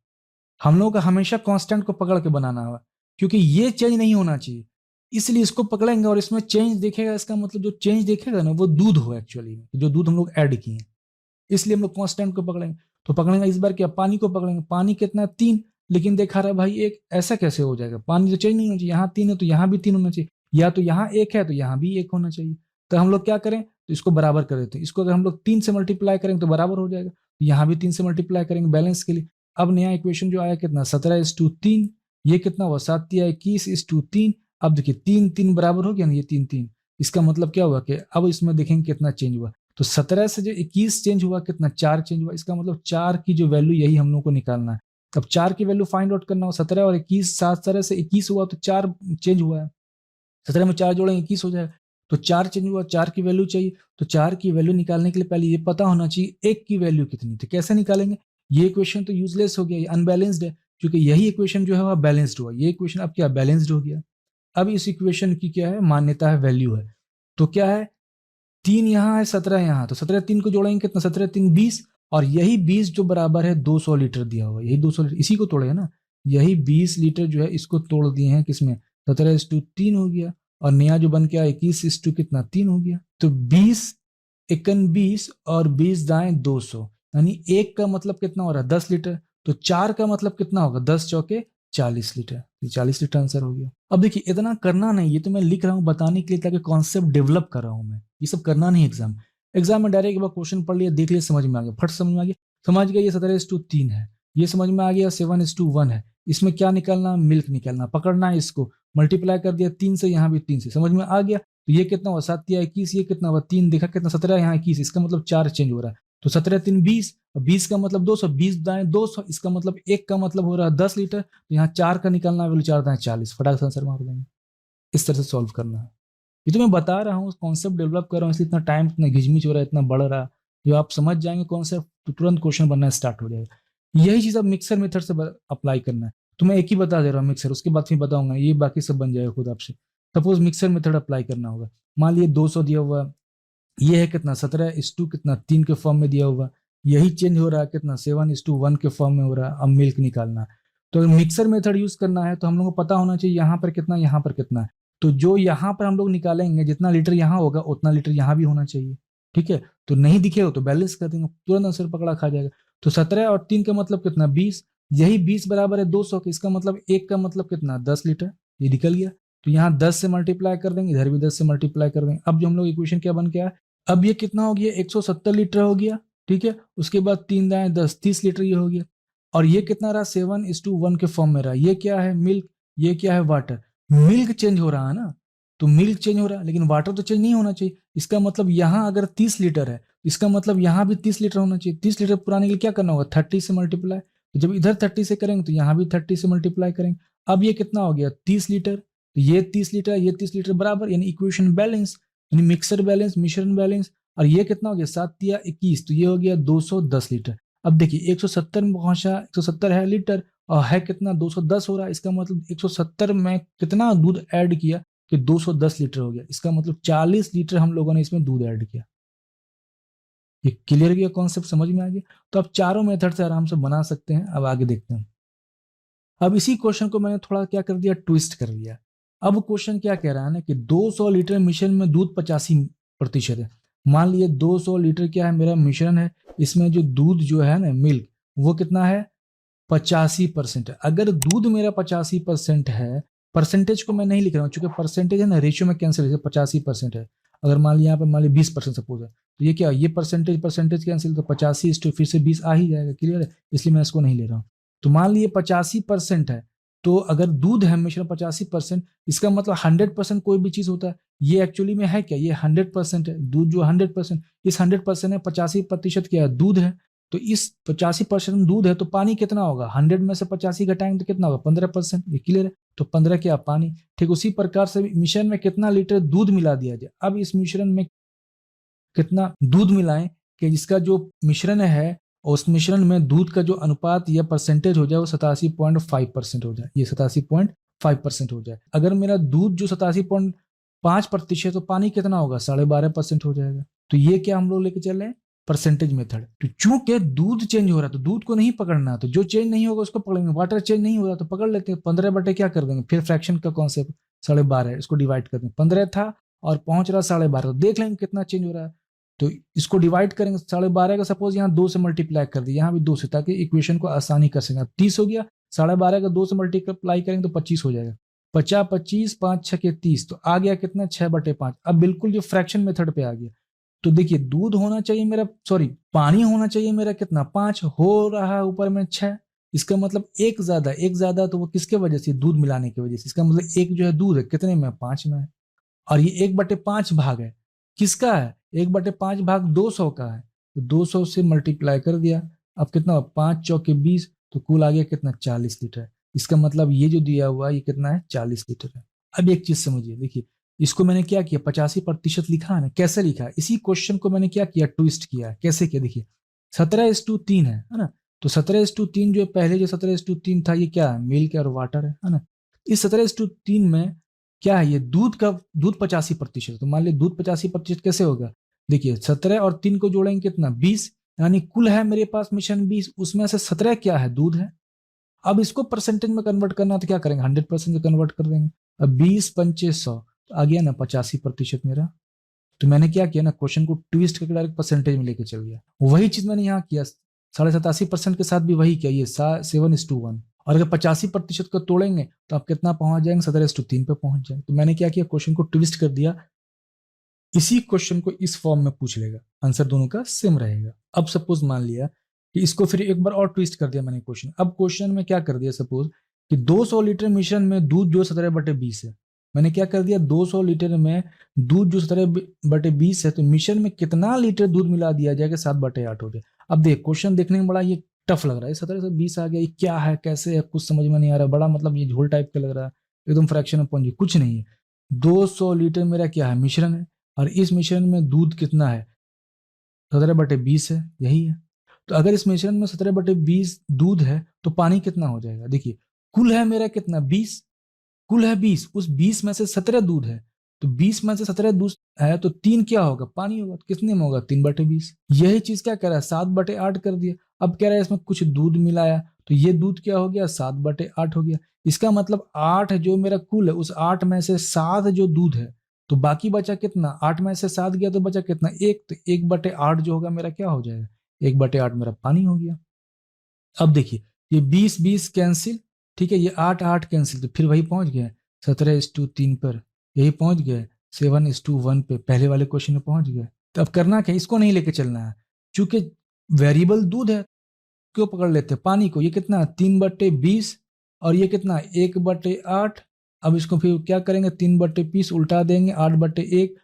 हम लोगों का हमेशा कांस्टेंट को पकड़ के बनाना होगा, क्योंकि ये चेंज नहीं होना चाहिए, इसलिए इसको पकड़ेंगे और इसमें चेंज देखेगा। इसका मतलब जो चेंज देखेगा ना वो दूध हो एक्चुअली, जो दूध हम लोग ऐड किए हैं, इसलिए हम लोग कांस्टेंट को पकड़ेंगे। तो पकड़ेंगे इस बार क्या पानी को पकड़ेंगे, पानी कितना 3, लेकिन देखा रहा भाई एक ऐसा कैसे हो जाएगा, पानी तो चेंज नहीं होना चाहिए, यहाँ 3 है तो यहाँ भी 3 होना चाहिए, या तो यहाँ 1 है तो यहाँ भी 1 होना चाहिए। तो हम लोग क्या करें तो इसको बराबर कर देते हैं, इसको अगर हम लोग 3 से मल्टीप्लाई करेंगे तो बराबर हो जाएगा, यहाँ भी 3 से मल्टीप्लाई करेंगे बैलेंस के लिए। अब नया इक्वेशन जो आया कितना 17:3, ये कितना हुआ 7:21:3। अब देखिए 3 बराबर हो गया ना, ये 3 इसका मतलब क्या हुआ कि अब इसमें देखेंगे कितना चेंज हुआ। तो 17 से जो 21 चेंज हुआ कितना 4 चेंज हुआ, इसका मतलब 4 की जो वैल्यू यही हम लोग को निकालना है। अब 4 की वैल्यू फाइंड आउट करना हो, 17 और 21, 17 से 21 हुआ तो 4 चेंज हुआ है, 17 में 4 जोड़ेंगे 21 हो जाएगा। तो 4 चेंज हुआ, 4 की वैल्यू चाहिए, तो 4 की वैल्यू निकालने के लिए पहले ये पता होना चाहिए 1 की वैल्यू कितनी थी। कैसे निकालेंगे, ये इक्वेशन तो यूजलेस हो गया, ये अनबैलेंस्ड है, क्योंकि यही इक्वेशन जो है वह बैलेंस्ड हुआ, ये इक्वेशन अब क्या बैलेंस्ड हो गया। अब इस इक्वेशन की क्या है मान्यता है, वैल्यू है। तो क्या है 3 यहाँ है 17 यहाँ, तो 17 3 को जोड़ेंगे कितना 17×3 = 20, और यही 20 जो बराबर है 200 लीटर दिया हुआ, यही 200 लीटर इसी को तोड़े है ना, यही 20 लीटर जो है इसको तोड़ दिए हैं किसमें 17:3 हो गया, और नया जो बन के आया 21 कितना 3 हो गया। तो 20 एकन 20 और 20 दाएं 200, यानी 1 का मतलब कितना हो रहा है 10 लीटर, तो 4 का मतलब कितना होगा 10 चौके 40 लीटर, 40 लीटर आंसर हो गया। अब देखिए इतना करना नहीं, ये तो मैं लिख रहा हूँ बताने के लिए ताकि कॉन्सेप्ट डेवलप कर रहा हूँ मैं, ये सब करना नहीं। एग्जाम में डायरेक्ट एक बार क्वेश्चन पढ़ लिया देख लिया समझ में आ गया, फट समझ में आ गया, समझ गया ये 17:3 है, ये समझ में आ गया 7:1 है, इसमें क्या निकालना मिल्क निकालना, पकड़ना है इसको, मल्टीप्लाई कर दिया 3 से, यहाँ भी 3 से, समझ में आ गया। तो ये कितना हुआ 7×21, ये कितना हुआ 3, देखा कितना 17 यहाँ 21, इसका मतलब 4 चेंज हो रहा है। तो 17×3 = 20, 20 का मतलब 200, 20 दाएं 200, इसका मतलब 1 का मतलब हो रहा है 10 लीटर, तो यहाँ 4 का निकालना है, 4 दाएं 40, फटाक से आंसर मार देंगे। इस तरह से सॉल्व करना है। ये तो मैं बता रहा हूँ कॉन्सेप्ट डेवलप कर रहा हूँ, इसलिए इतना टाइम इतना घिचमिच हो रहा है, इतना बढ़ रहा है। जो आप समझ जाएंगे कॉन्सेप्ट तो तुरंत क्वेश्चन बनना स्टार्ट हो जाएगा। यही चीज अब मिक्सर मेथड से अप्लाई करना है। तो मैं एक ही बता दे रहा हूँ मिक्सर, उसके बाद फिर बताऊंगा, ये बाकी सब बन जाएगा खुद आपसे। सपोज मिक्सर मेथड अप्लाई करना होगा, मान लीजिए 200 दिया हुआ, ये है कितना 17:2 कितना 3 के फॉर्म में दिया हुआ, यही चेंज हो रहा है कितना 7:1 के फॉर्म में हो रहा है। अब मिल्क निकालना है, तो मिक्सर मेथड यूज करना है, तो हम लोग को पता होना चाहिए यहाँ पर कितना यहाँ पर कितना है। तो जो यहाँ पर हम लोग निकालेंगे जितना लीटर यहाँ होगा उतना लीटर यहाँ भी होना चाहिए, ठीक है। तो नहीं दिखेगा तो बैलेंस कर देंगे, तुरंत आंसर पकड़ा खा जाएगा। तो 17 और 3 का मतलब कितना 20, यही 20 बराबर है 200 के, इसका मतलब 1 का मतलब कितना 10 लीटर, ये निकल गया। तो यहाँ 10 से मल्टीप्लाई कर देंगे, इधर भी 10 से मल्टीप्लाई कर देंगे। अब जो हम लोग इक्वेशन क्या बन गया, अब ये कितना हो गया 170 लीटर हो गया, ठीक है। उसके बाद 3 दाएं 10, 30 लीटर ये हो गया। और ये कितना रहा 7:1 के फॉर्म में रहा। ये क्या है मिल्क, ये क्या है वाटर, मिल्क चेंज हो रहा है ना, तो मिल्क चेंज हो रहा है, लेकिन वाटर तो चेंज नहीं होना चाहिए। इसका मतलब यहाँ अगर 30 लीटर है इसका मतलब यहाँ भी 30 लीटर होना चाहिए। 30 लीटर पुराने के लिए क्या करना होगा, 30 से मल्टीप्लाई। तो जब इधर 30 से करेंगे तो यहाँ भी 30 से मल्टीप्लाई करेंगे। अब ये कितना हो गया, 30 लीटर। तो ये 30 लीटर, ये 30 लीटर बराबर, यानी इक्वेशन बैलेंस, यानी मिक्सर बैलेंस, मिश्रण बैलेंस। और ये कितना हो गया, 7 या 21, तो ये हो गया 210 लीटर। अब देखिए 170 में पहुंचा, 170 है लीटर, और है कितना, 210 हो रहा है। इसका मतलब 170 में कितना दूध ऐड किया कि 210 लीटर हो गया। इसका मतलब 40 लीटर हम लोगों ने इसमें दूध ऐड किया। ये क्लियर किया, कॉन्सेप्ट समझ में आ गया। तो आप चारों मेथड से आराम से बना सकते हैं। अब आगे देखते हैं। अब इसी क्वेश्चन को मैंने थोड़ा क्या कर दिया, ट्विस्ट कर दिया। अब क्वेश्चन क्या कह रहा है ना कि 200 लीटर मिश्रण में दूध 85% है। मान लिए 200 लीटर क्या है मेरा मिश्रण है, इसमें जो दूध जो है ना, मिल्क, वो कितना है, 85% है। अगर दूध मेरा 85% है, परसेंटेज को मैं नहीं लिख रहा हूँ, चूंकि परसेंटेज है ना, रेशियो में कैंसिल, 85% है। अगर मान लिया यहाँ पे मान लिया 20% सपोज है, तो ये क्या, ये परसेंटेज परसेंटेज कैंसिल, तो 85 फिर से 20 आ ही जाएगा। क्लियर है, इसलिए मैं इसको नहीं ले रहा हूँ। तो मान लिए 85% है, तो अगर दूध है मिश्रण 85%, इसका मतलब 100% कोई भी चीज होता है। ये एक्चुअली में है क्या, ये 100% है। दूध जो 100%, इस 100% में 85% क्या है, दूध है। तो इस 85% दूध है, तो पानी कितना होगा, 100 में से 85 घटाएंगे तो कितना होगा, 15%। ये क्लियर है, तो 15 क्या, पानी। ठीक उसी प्रकार से मिश्रण में कितना लीटर दूध मिला दिया जाए। अब इस मिश्रण में कितना दूध मिलाएं कि जिसका जो मिश्रण है, उस मिश्रण में दूध का जो अनुपात या परसेंटेज हो जाए वो 87.5% हो जाए। ये 87.5% हो जाए। अगर मेरा दूध जो 87.5% तो पानी कितना होगा, 12.5% हो जाएगा। तो ये क्या हम लोग लेके चल रहे हैं, परसेंटेज मेथड। तो चूंकि दूध चेंज हो रहा है तो दूध को नहीं पकड़ना, तो जो चेंज नहीं होगा उसको पकड़ेंगे। वाटर चेंज नहीं हो रहा तो पकड़ लेते हैं। 15 बटे क्या कर देंगे, फिर फ्रैक्शन का कॉन्सेप्ट, 12.5 इसको डिवाइड कर देंगे। 15 था और पहुंच रहा 12.5, तो देख लेंगे कितना चेंज हो रहा है। तो इसको डिवाइड करेंगे, 12.5 का सपोज यहाँ 2 से मल्टीप्लाई कर दिया, यहाँ भी 2 से, ताकि इक्वेशन को आसानी कर सकें। 30 हो गया, 12.5 का 2 से मल्टीप्लाई करेंगे तो 25 हो जाएगा। 50 25 5 6 के 30, तो आ गया कितना, 6/5। अब बिल्कुल जो फ्रैक्शन मेथड पे आ गया। तो देखिए दूध होना चाहिए मेरा, सॉरी पानी होना चाहिए मेरा कितना, 5 हो रहा है, ऊपर में 6। इसका मतलब एक ज्यादा, तो वो किसके वजह से, दूध मिलाने की वजह से। इसका मतलब एक जो है दूध है कितने में, 5 में है। और ये 1/5 भाग है, किसका है, 1/5 भाग 200 का है। तो 200 से मल्टीप्लाई कर दिया। अब कितना, 5 चौके 20, तो कुल आ गया कितना, 40 लीटर। इसका मतलब ये जो दिया हुआ है ये कितना है, 40 लीटर है। अब एक चीज समझिए, देखिए इसको मैंने क्या किया, 85% लिखा है ना, कैसे लिखा है, इसी क्वेश्चन को मैंने क्या किया, ट्विस्ट किया है। कैसे किया, देखिए 17:3 है ना। तो 17:3 जो पहले जो 17:3 था, ये क्या है, मिल्क और वाटर है ना। इस 17:3 में क्या है, ये दूध 85%। तो मान लीजिए दूध 85% कैसे होगा, देखिए 17 और 3 को जोड़ेंगे कितना, 20, यानी कुल है मेरे पास मिश्रण 20, उसमें से 17 क्या है, दूध है। अब इसको परसेंटेज में कन्वर्ट करना तो क्या करेंगे, 100% में कन्वर्ट कर देंगे। अब 20 पंचे 100, तो आ गया ना 85% मेरा। तो मैंने क्या किया ना, क्वेश्चन को ट्विस्ट करके डायरेक्ट परसेंटेज में लेके चल गया। वही चीज मैंने यहाँ किया, 87.5% के साथ भी वही किया, ये 7:1। और अगर 85% को तोड़ेंगे तो आप कितना पहुंच जाएंगे, 17:3 पे पहुंच जाएंगे। तो मैंने क्या किया, क्वेश्चन को ट्विस्ट कर दिया। इसी क्वेश्चन को इस फॉर्म में पूछ लेगा, आंसर दोनों का सेम रहेगा। अब सपोज मान लिया कि इसको फिर एक बार और ट्विस्ट कर दिया मैंने क्वेश्चन। अब क्वेश्चन में क्या कर दिया, सपोज कि 200 लीटर मिश्रण में दूध जो 17/20 है। मैंने क्या कर दिया, 200 लीटर में दूध जो 17/20 है, तो मिश्रण में कितना लीटर दूध मिला दिया जाएगा, 7/8 हो जाए। अब देख क्वेश्चन देखने में बड़ा ये टफ लग रहा है, 17 से 20 आ गया, ये क्या है, कैसे है, कुछ समझ में नहीं आ रहा, बड़ा मतलब ये झोल टाइप का लग रहा है, एकदम फ्रैक्शन में पहुंच, कुछ नहीं है। 200 लीटर मेरा क्या है, मिश्रण है, और इस मिश्रण में दूध कितना है, 17/20 है, यही है। तो अगर इस मिश्रण में 17/20 दूध है तो पानी कितना हो जाएगा, देखिए कुल है मेरा कितना, 20, कुल है 20, उस 20 में से 17 दूध है। तो 20 में से 17 दूध है तो 3 क्या होगा, पानी होगा। तो कितने में होगा, 3/20। यही चीज क्या कह रहा है, 7/8 कर दिया। अब कह रहा है इसमें कुछ दूध मिलाया, तो ये दूध क्या हो गया, 7/8 हो गया। इसका मतलब 8 जो मेरा कुल है, उस 8 में से 7 जो दूध है, तो बाकी बचा कितना, 8 में से 7 गया तो बचा कितना, 1। तो 1/8 जो होगा मेरा क्या हो जाएगा, 1/8 मेरा पानी हो गया। अब देखिए ये 20 20 कैंसिल, ठीक है, ये 8 8 कैंसिल, तो फिर वही पहुंच गए 17:3 पर, यही पहुंच गए 7:1 पे, पहले वाले क्वेश्चन में पहुंच गए। तो अब करना क्या, इसको नहीं लेके चलना है, चूंकि वेरिएबल दूध है, क्यों पकड़ लेते हैं पानी को। ये कितना, 3/20, और ये कितना, 1/8। अब इसको फिर क्या करेंगे, 3/20 उल्टा देंगे, 8/1,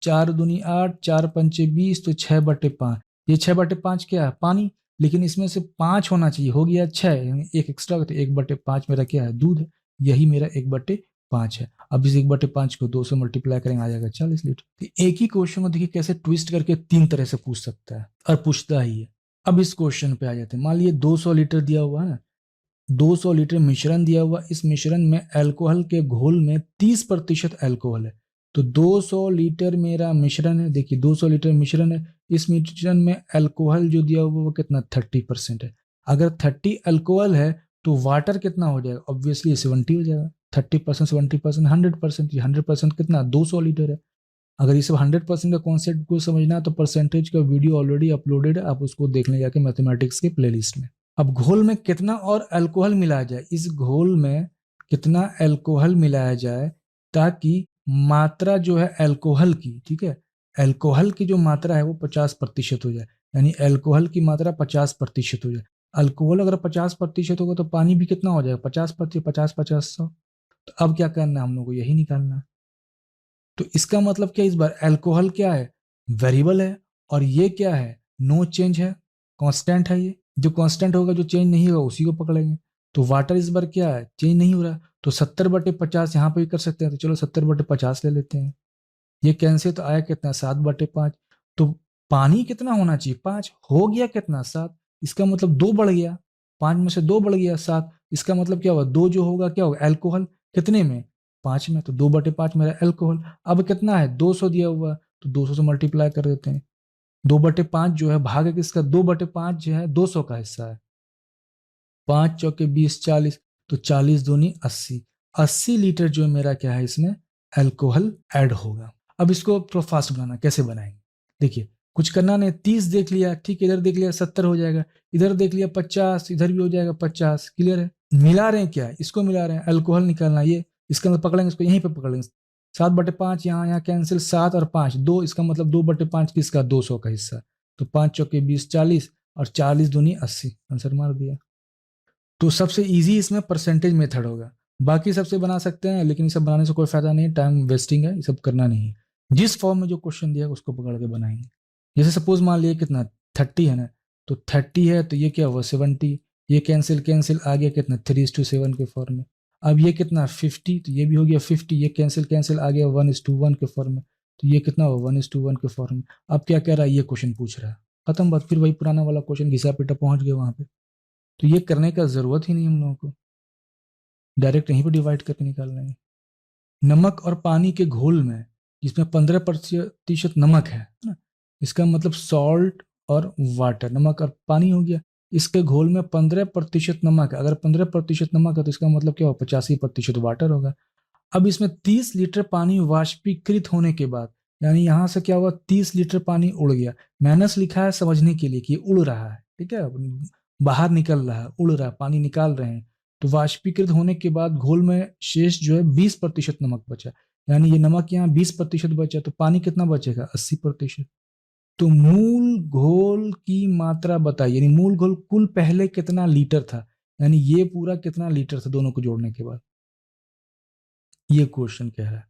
4 दूनी 8, 4 पंचे 20, तो 6/5। ये 6/5 क्या है? पानी। लेकिन इसमें से 5 होना चाहिए, हो गया 6, यानी एक एक्स्ट्रा, तो 1/5 मेरा क्या है? दूध है। यही मेरा 1/5 है। अब इस 1/5 को 2 से मल्टीप्लाई करेंगे, आ जाएगा 40 लीटर। तो एक ही क्वेश्चन को देखिए कैसे ट्विस्ट करके 3 तरह से पूछ सकता है, और पूछता ही है। अब इस क्वेश्चन पे आ जाते हैं। मान लीजिए 200 लीटर दिया हुआ है ना, 200 लीटर मिश्रण दिया हुआ, इस मिश्रण में अल्कोहल के घोल में 30% अल्कोहल है। तो 200 लीटर मेरा मिश्रण है, देखिए 200 लीटर मिश्रण है, इस मिश्रण में अल्कोहल जो दिया हुआ वो कितना? 30% है। अगर 30 अल्कोहल है तो वाटर कितना हो जाएगा? ऑब्वियसली 70 हो जाएगा। 30%, 70%, 100%, 100% कितना? 200 लीटर है। अगर ये सब 100% का कॉन्सेप्ट को समझना है तो परसेंटेज का वीडियो ऑलरेडी अपलोडेड है, आप उसको देख लें जाके मैथमेटिक्स के प्लेलिस्ट में। अब घोल में कितना और अल्कोहल मिलाया जाए, इस घोल में कितना अल्कोहल मिलाया जाए ताकि मात्रा जो है अल्कोहल की, ठीक है, अल्कोहल की जो मात्रा है वो 50% हो जाए, यानी अल्कोहल की मात्रा 50% हो जाए। अल्कोहल अगर 50% होगा तो पानी भी कितना हो जाएगा? 50%, 50, 50, 100। तो अब क्या करना है हम लोग को? यही निकालना है। तो इसका मतलब क्या? इस बार अल्कोहल क्या है? वेरिएबल है। और ये क्या है? नो चेंज है, कांस्टेंट है। ये जो कांस्टेंट होगा, जो चेंज नहीं होगा, उसी को पकड़ेंगे। तो वाटर इस बार क्या है? चेंज नहीं हो रहा। तो 70/50 यहाँ पे भी कर सकते हैं, तो चलो 70/50 ले लेते हैं। ये कैंसिल, तो आया कितना? 7/5। तो पानी कितना होना चाहिए? 5 हो गया, कितना? 7। इसका मतलब 2 बढ़ गया, 5 में से 2 बढ़ गया 7। इसका मतलब क्या हुआ? 2 जो होगा क्या होगा? अल्कोहल। कितने में? 5 में। तो 2/5 मेरा अल्कोहल। अब कितना है? 200 दिया हुआ, तो 200 से मल्टीप्लाई कर देते हैं। 2/5 जो है भाग है किसका? 2/5 जो है 200 का हिस्सा है। 5 चौके 20, 40, तो 40 दूनी 80। 80 लीटर जो मेरा क्या है, इसमें अल्कोहल ऐड होगा। अब इसको थोड़ा फास्ट बनाना, कैसे बनाएंगे? देखिए, कुछ करना नहीं, 30 देख लिया, ठीक, इधर देख लिया 70 हो जाएगा, इधर देख लिया 50, इधर भी हो जाएगा 50। क्लियर है? मिला रहे हैं क्या? इसको मिला रहे हैं, अल्कोहल निकालना। ये इसका मतलब पकड़ेंगे, इसको यहीं पे पकड़ेंगे। 7/5 यहाँ, यहाँ कैंसिल, 7 और 5 2, इसका मतलब 2/5 किसका? 200 का हिस्सा। तो 5 चौके 20, 40, और 40 दूनी 80, आंसर मार दिया। तो सबसे इजी इसमें परसेंटेज मेथड होगा। बाकी सबसे बना सकते हैं, लेकिन ये सब बनाने से कोई फायदा नहीं, टाइम वेस्टिंग है, ये सब करना नहीं है। जिस फॉर्म में जो क्वेश्चन दिया उसको पकड़ के बनाएंगे। जैसे सपोज मान लिए कितना? 30 है ना, तो 30 है तो ये क्या हुआ? 70। ये कैंसिल कैंसिल, आ गया कितना? 3:7 के फॉर्म में। अब ये कितना? 50, तो ये भी हो गया 50। ये कैंसिल कैंसिल, आ गया 1:1 के फॉर्म में। तो ये कितना हुआ? 1:1 के फॉर्म में। अब क्या कह रहा है? ये क्वेश्चन पूछ रहा है। खत्म बात, फिर वही पुराना वाला क्वेश्चन, घिसा पिटा पहुंच गए वहां पे। तो ये करने का जरूरत ही नहीं हम लोगों को, डायरेक्ट यहीं पर डिवाइड करके निकाल लेंगे। नमक और पानी के घोल में जिसमें 15% नमक है ना, इसका मतलब सॉल्ट और वाटर, नमक और पानी हो गया। इसके घोल में 15% नमक है। अगर 15% नमक है तो इसका मतलब क्या होगा? 85% वाटर होगा। अब इसमें 30 लीटर पानी वाष्पीकृत होने के बाद, यानी यहां से क्या हुआ? 30 लीटर पानी उड़ गया। माइनस लिखा है समझने के लिए कि उड़ रहा है, ठीक है, बाहर निकल रहा है, उड़ रहा है, पानी निकाल रहे हैं। तो वाष्पीकृत होने के बाद घोल में शेष जो है 20% नमक बचा, यानी ये नमक यहाँ 20% बचा, तो पानी कितना बचेगा? 80%। तो मूल घोल की मात्रा बताइए, यानी मूल घोल कुल पहले कितना लीटर था, यानी ये पूरा कितना लीटर था दोनों को जोड़ने के बाद, ये क्वेश्चन कह रहा है।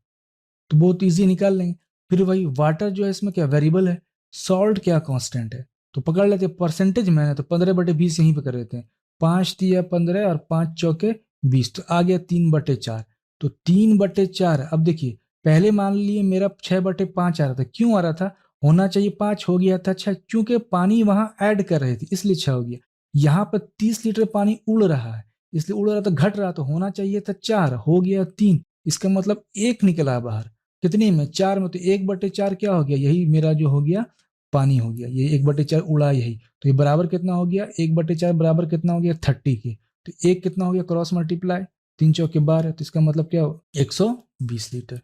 तो बहुत इजी निकाल लेंगे। फिर वही वाटर जो है इसमें क्या वेरिएबल है, सॉल्ट क्या कांस्टेंट है, तो पकड़ लेते हैं परसेंटेज में है तो 15/20 यहीं पे कर देते हैं। 5×3 = 15 और 5×4 = 20, तो आ गया 3/4। तो 3/4, अब देखिए पहले मान लिए मेरा 6/5 आ रहा था, क्यों आ रहा था? होना चाहिए 5, हो गया था 6, क्योंकि पानी वहां ऐड कर रहे थे इसलिए 6 हो गया। यहाँ पर 30 लीटर पानी उड़ रहा है, इसलिए उड़ रहा था, घट रहा, तो होना चाहिए था 4, हो गया 3। इसका मतलब 1 निकला बाहर, कितने में? 4 में। तो 1/4 क्या हो गया? यही मेरा जो हो गया पानी हो गया, ये 1/4 उड़ा यही। तो ये बराबर कितना हो गया? 1/4 बराबर कितना हो गया? 30 के। तो एक कितना हो गया? क्रॉस मल्टीप्लाई, 3×4 = 12, तो इसका मतलब क्या हो? 120 लीटर,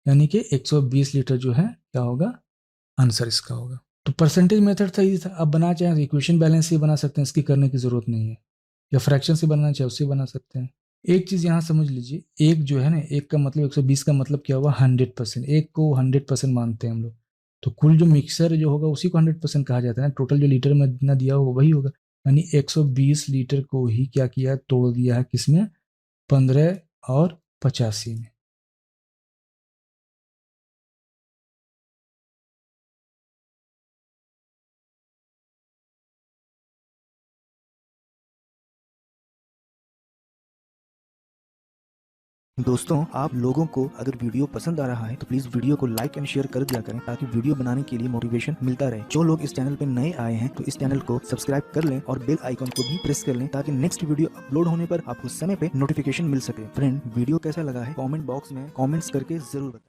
यानी कि 120 लीटर जो है क्या होगा? आंसर इसका होगा। तो परसेंटेज मेथड था, इजी था। अब बना चाहे तो इक्वेशन बैलेंस से बना सकते हैं, इसकी करने की जरूरत नहीं है, या फ्रैक्शन से बनाना चाहे उससे बना सकते हैं। एक चीज यहाँ समझ लीजिए, एक जो है ना, एक का मतलब 120 का मतलब क्या हुआ? 100%। एक को 100% मानते हैं हम लोग, तो कुल जो मिक्सर जो होगा उसी को 100% कहा जाता है ना, टोटल जो लीटर में जितना दिया होगा वही होगा। यानी 120 लीटर को ही क्या किया है? तोड़ दिया है किसमें? 15 और 85 में। दोस्तों, आप लोगों को अगर वीडियो पसंद आ रहा है तो प्लीज वीडियो को लाइक एंड शेयर कर दिया करें ताकि वीडियो बनाने के लिए मोटिवेशन मिलता रहे। जो लोग इस चैनल पे नए आए हैं तो इस चैनल को सब्सक्राइब कर लें और बेल आइकन को भी प्रेस कर लें ताकि नेक्स्ट वीडियो अपलोड होने पर आपको समय पे नोटिफिकेशन मिल सके। फ्रेंड, वीडियो कैसा लगा है कमेंट बॉक्स में कमेंट्स करके जरूर बताएं।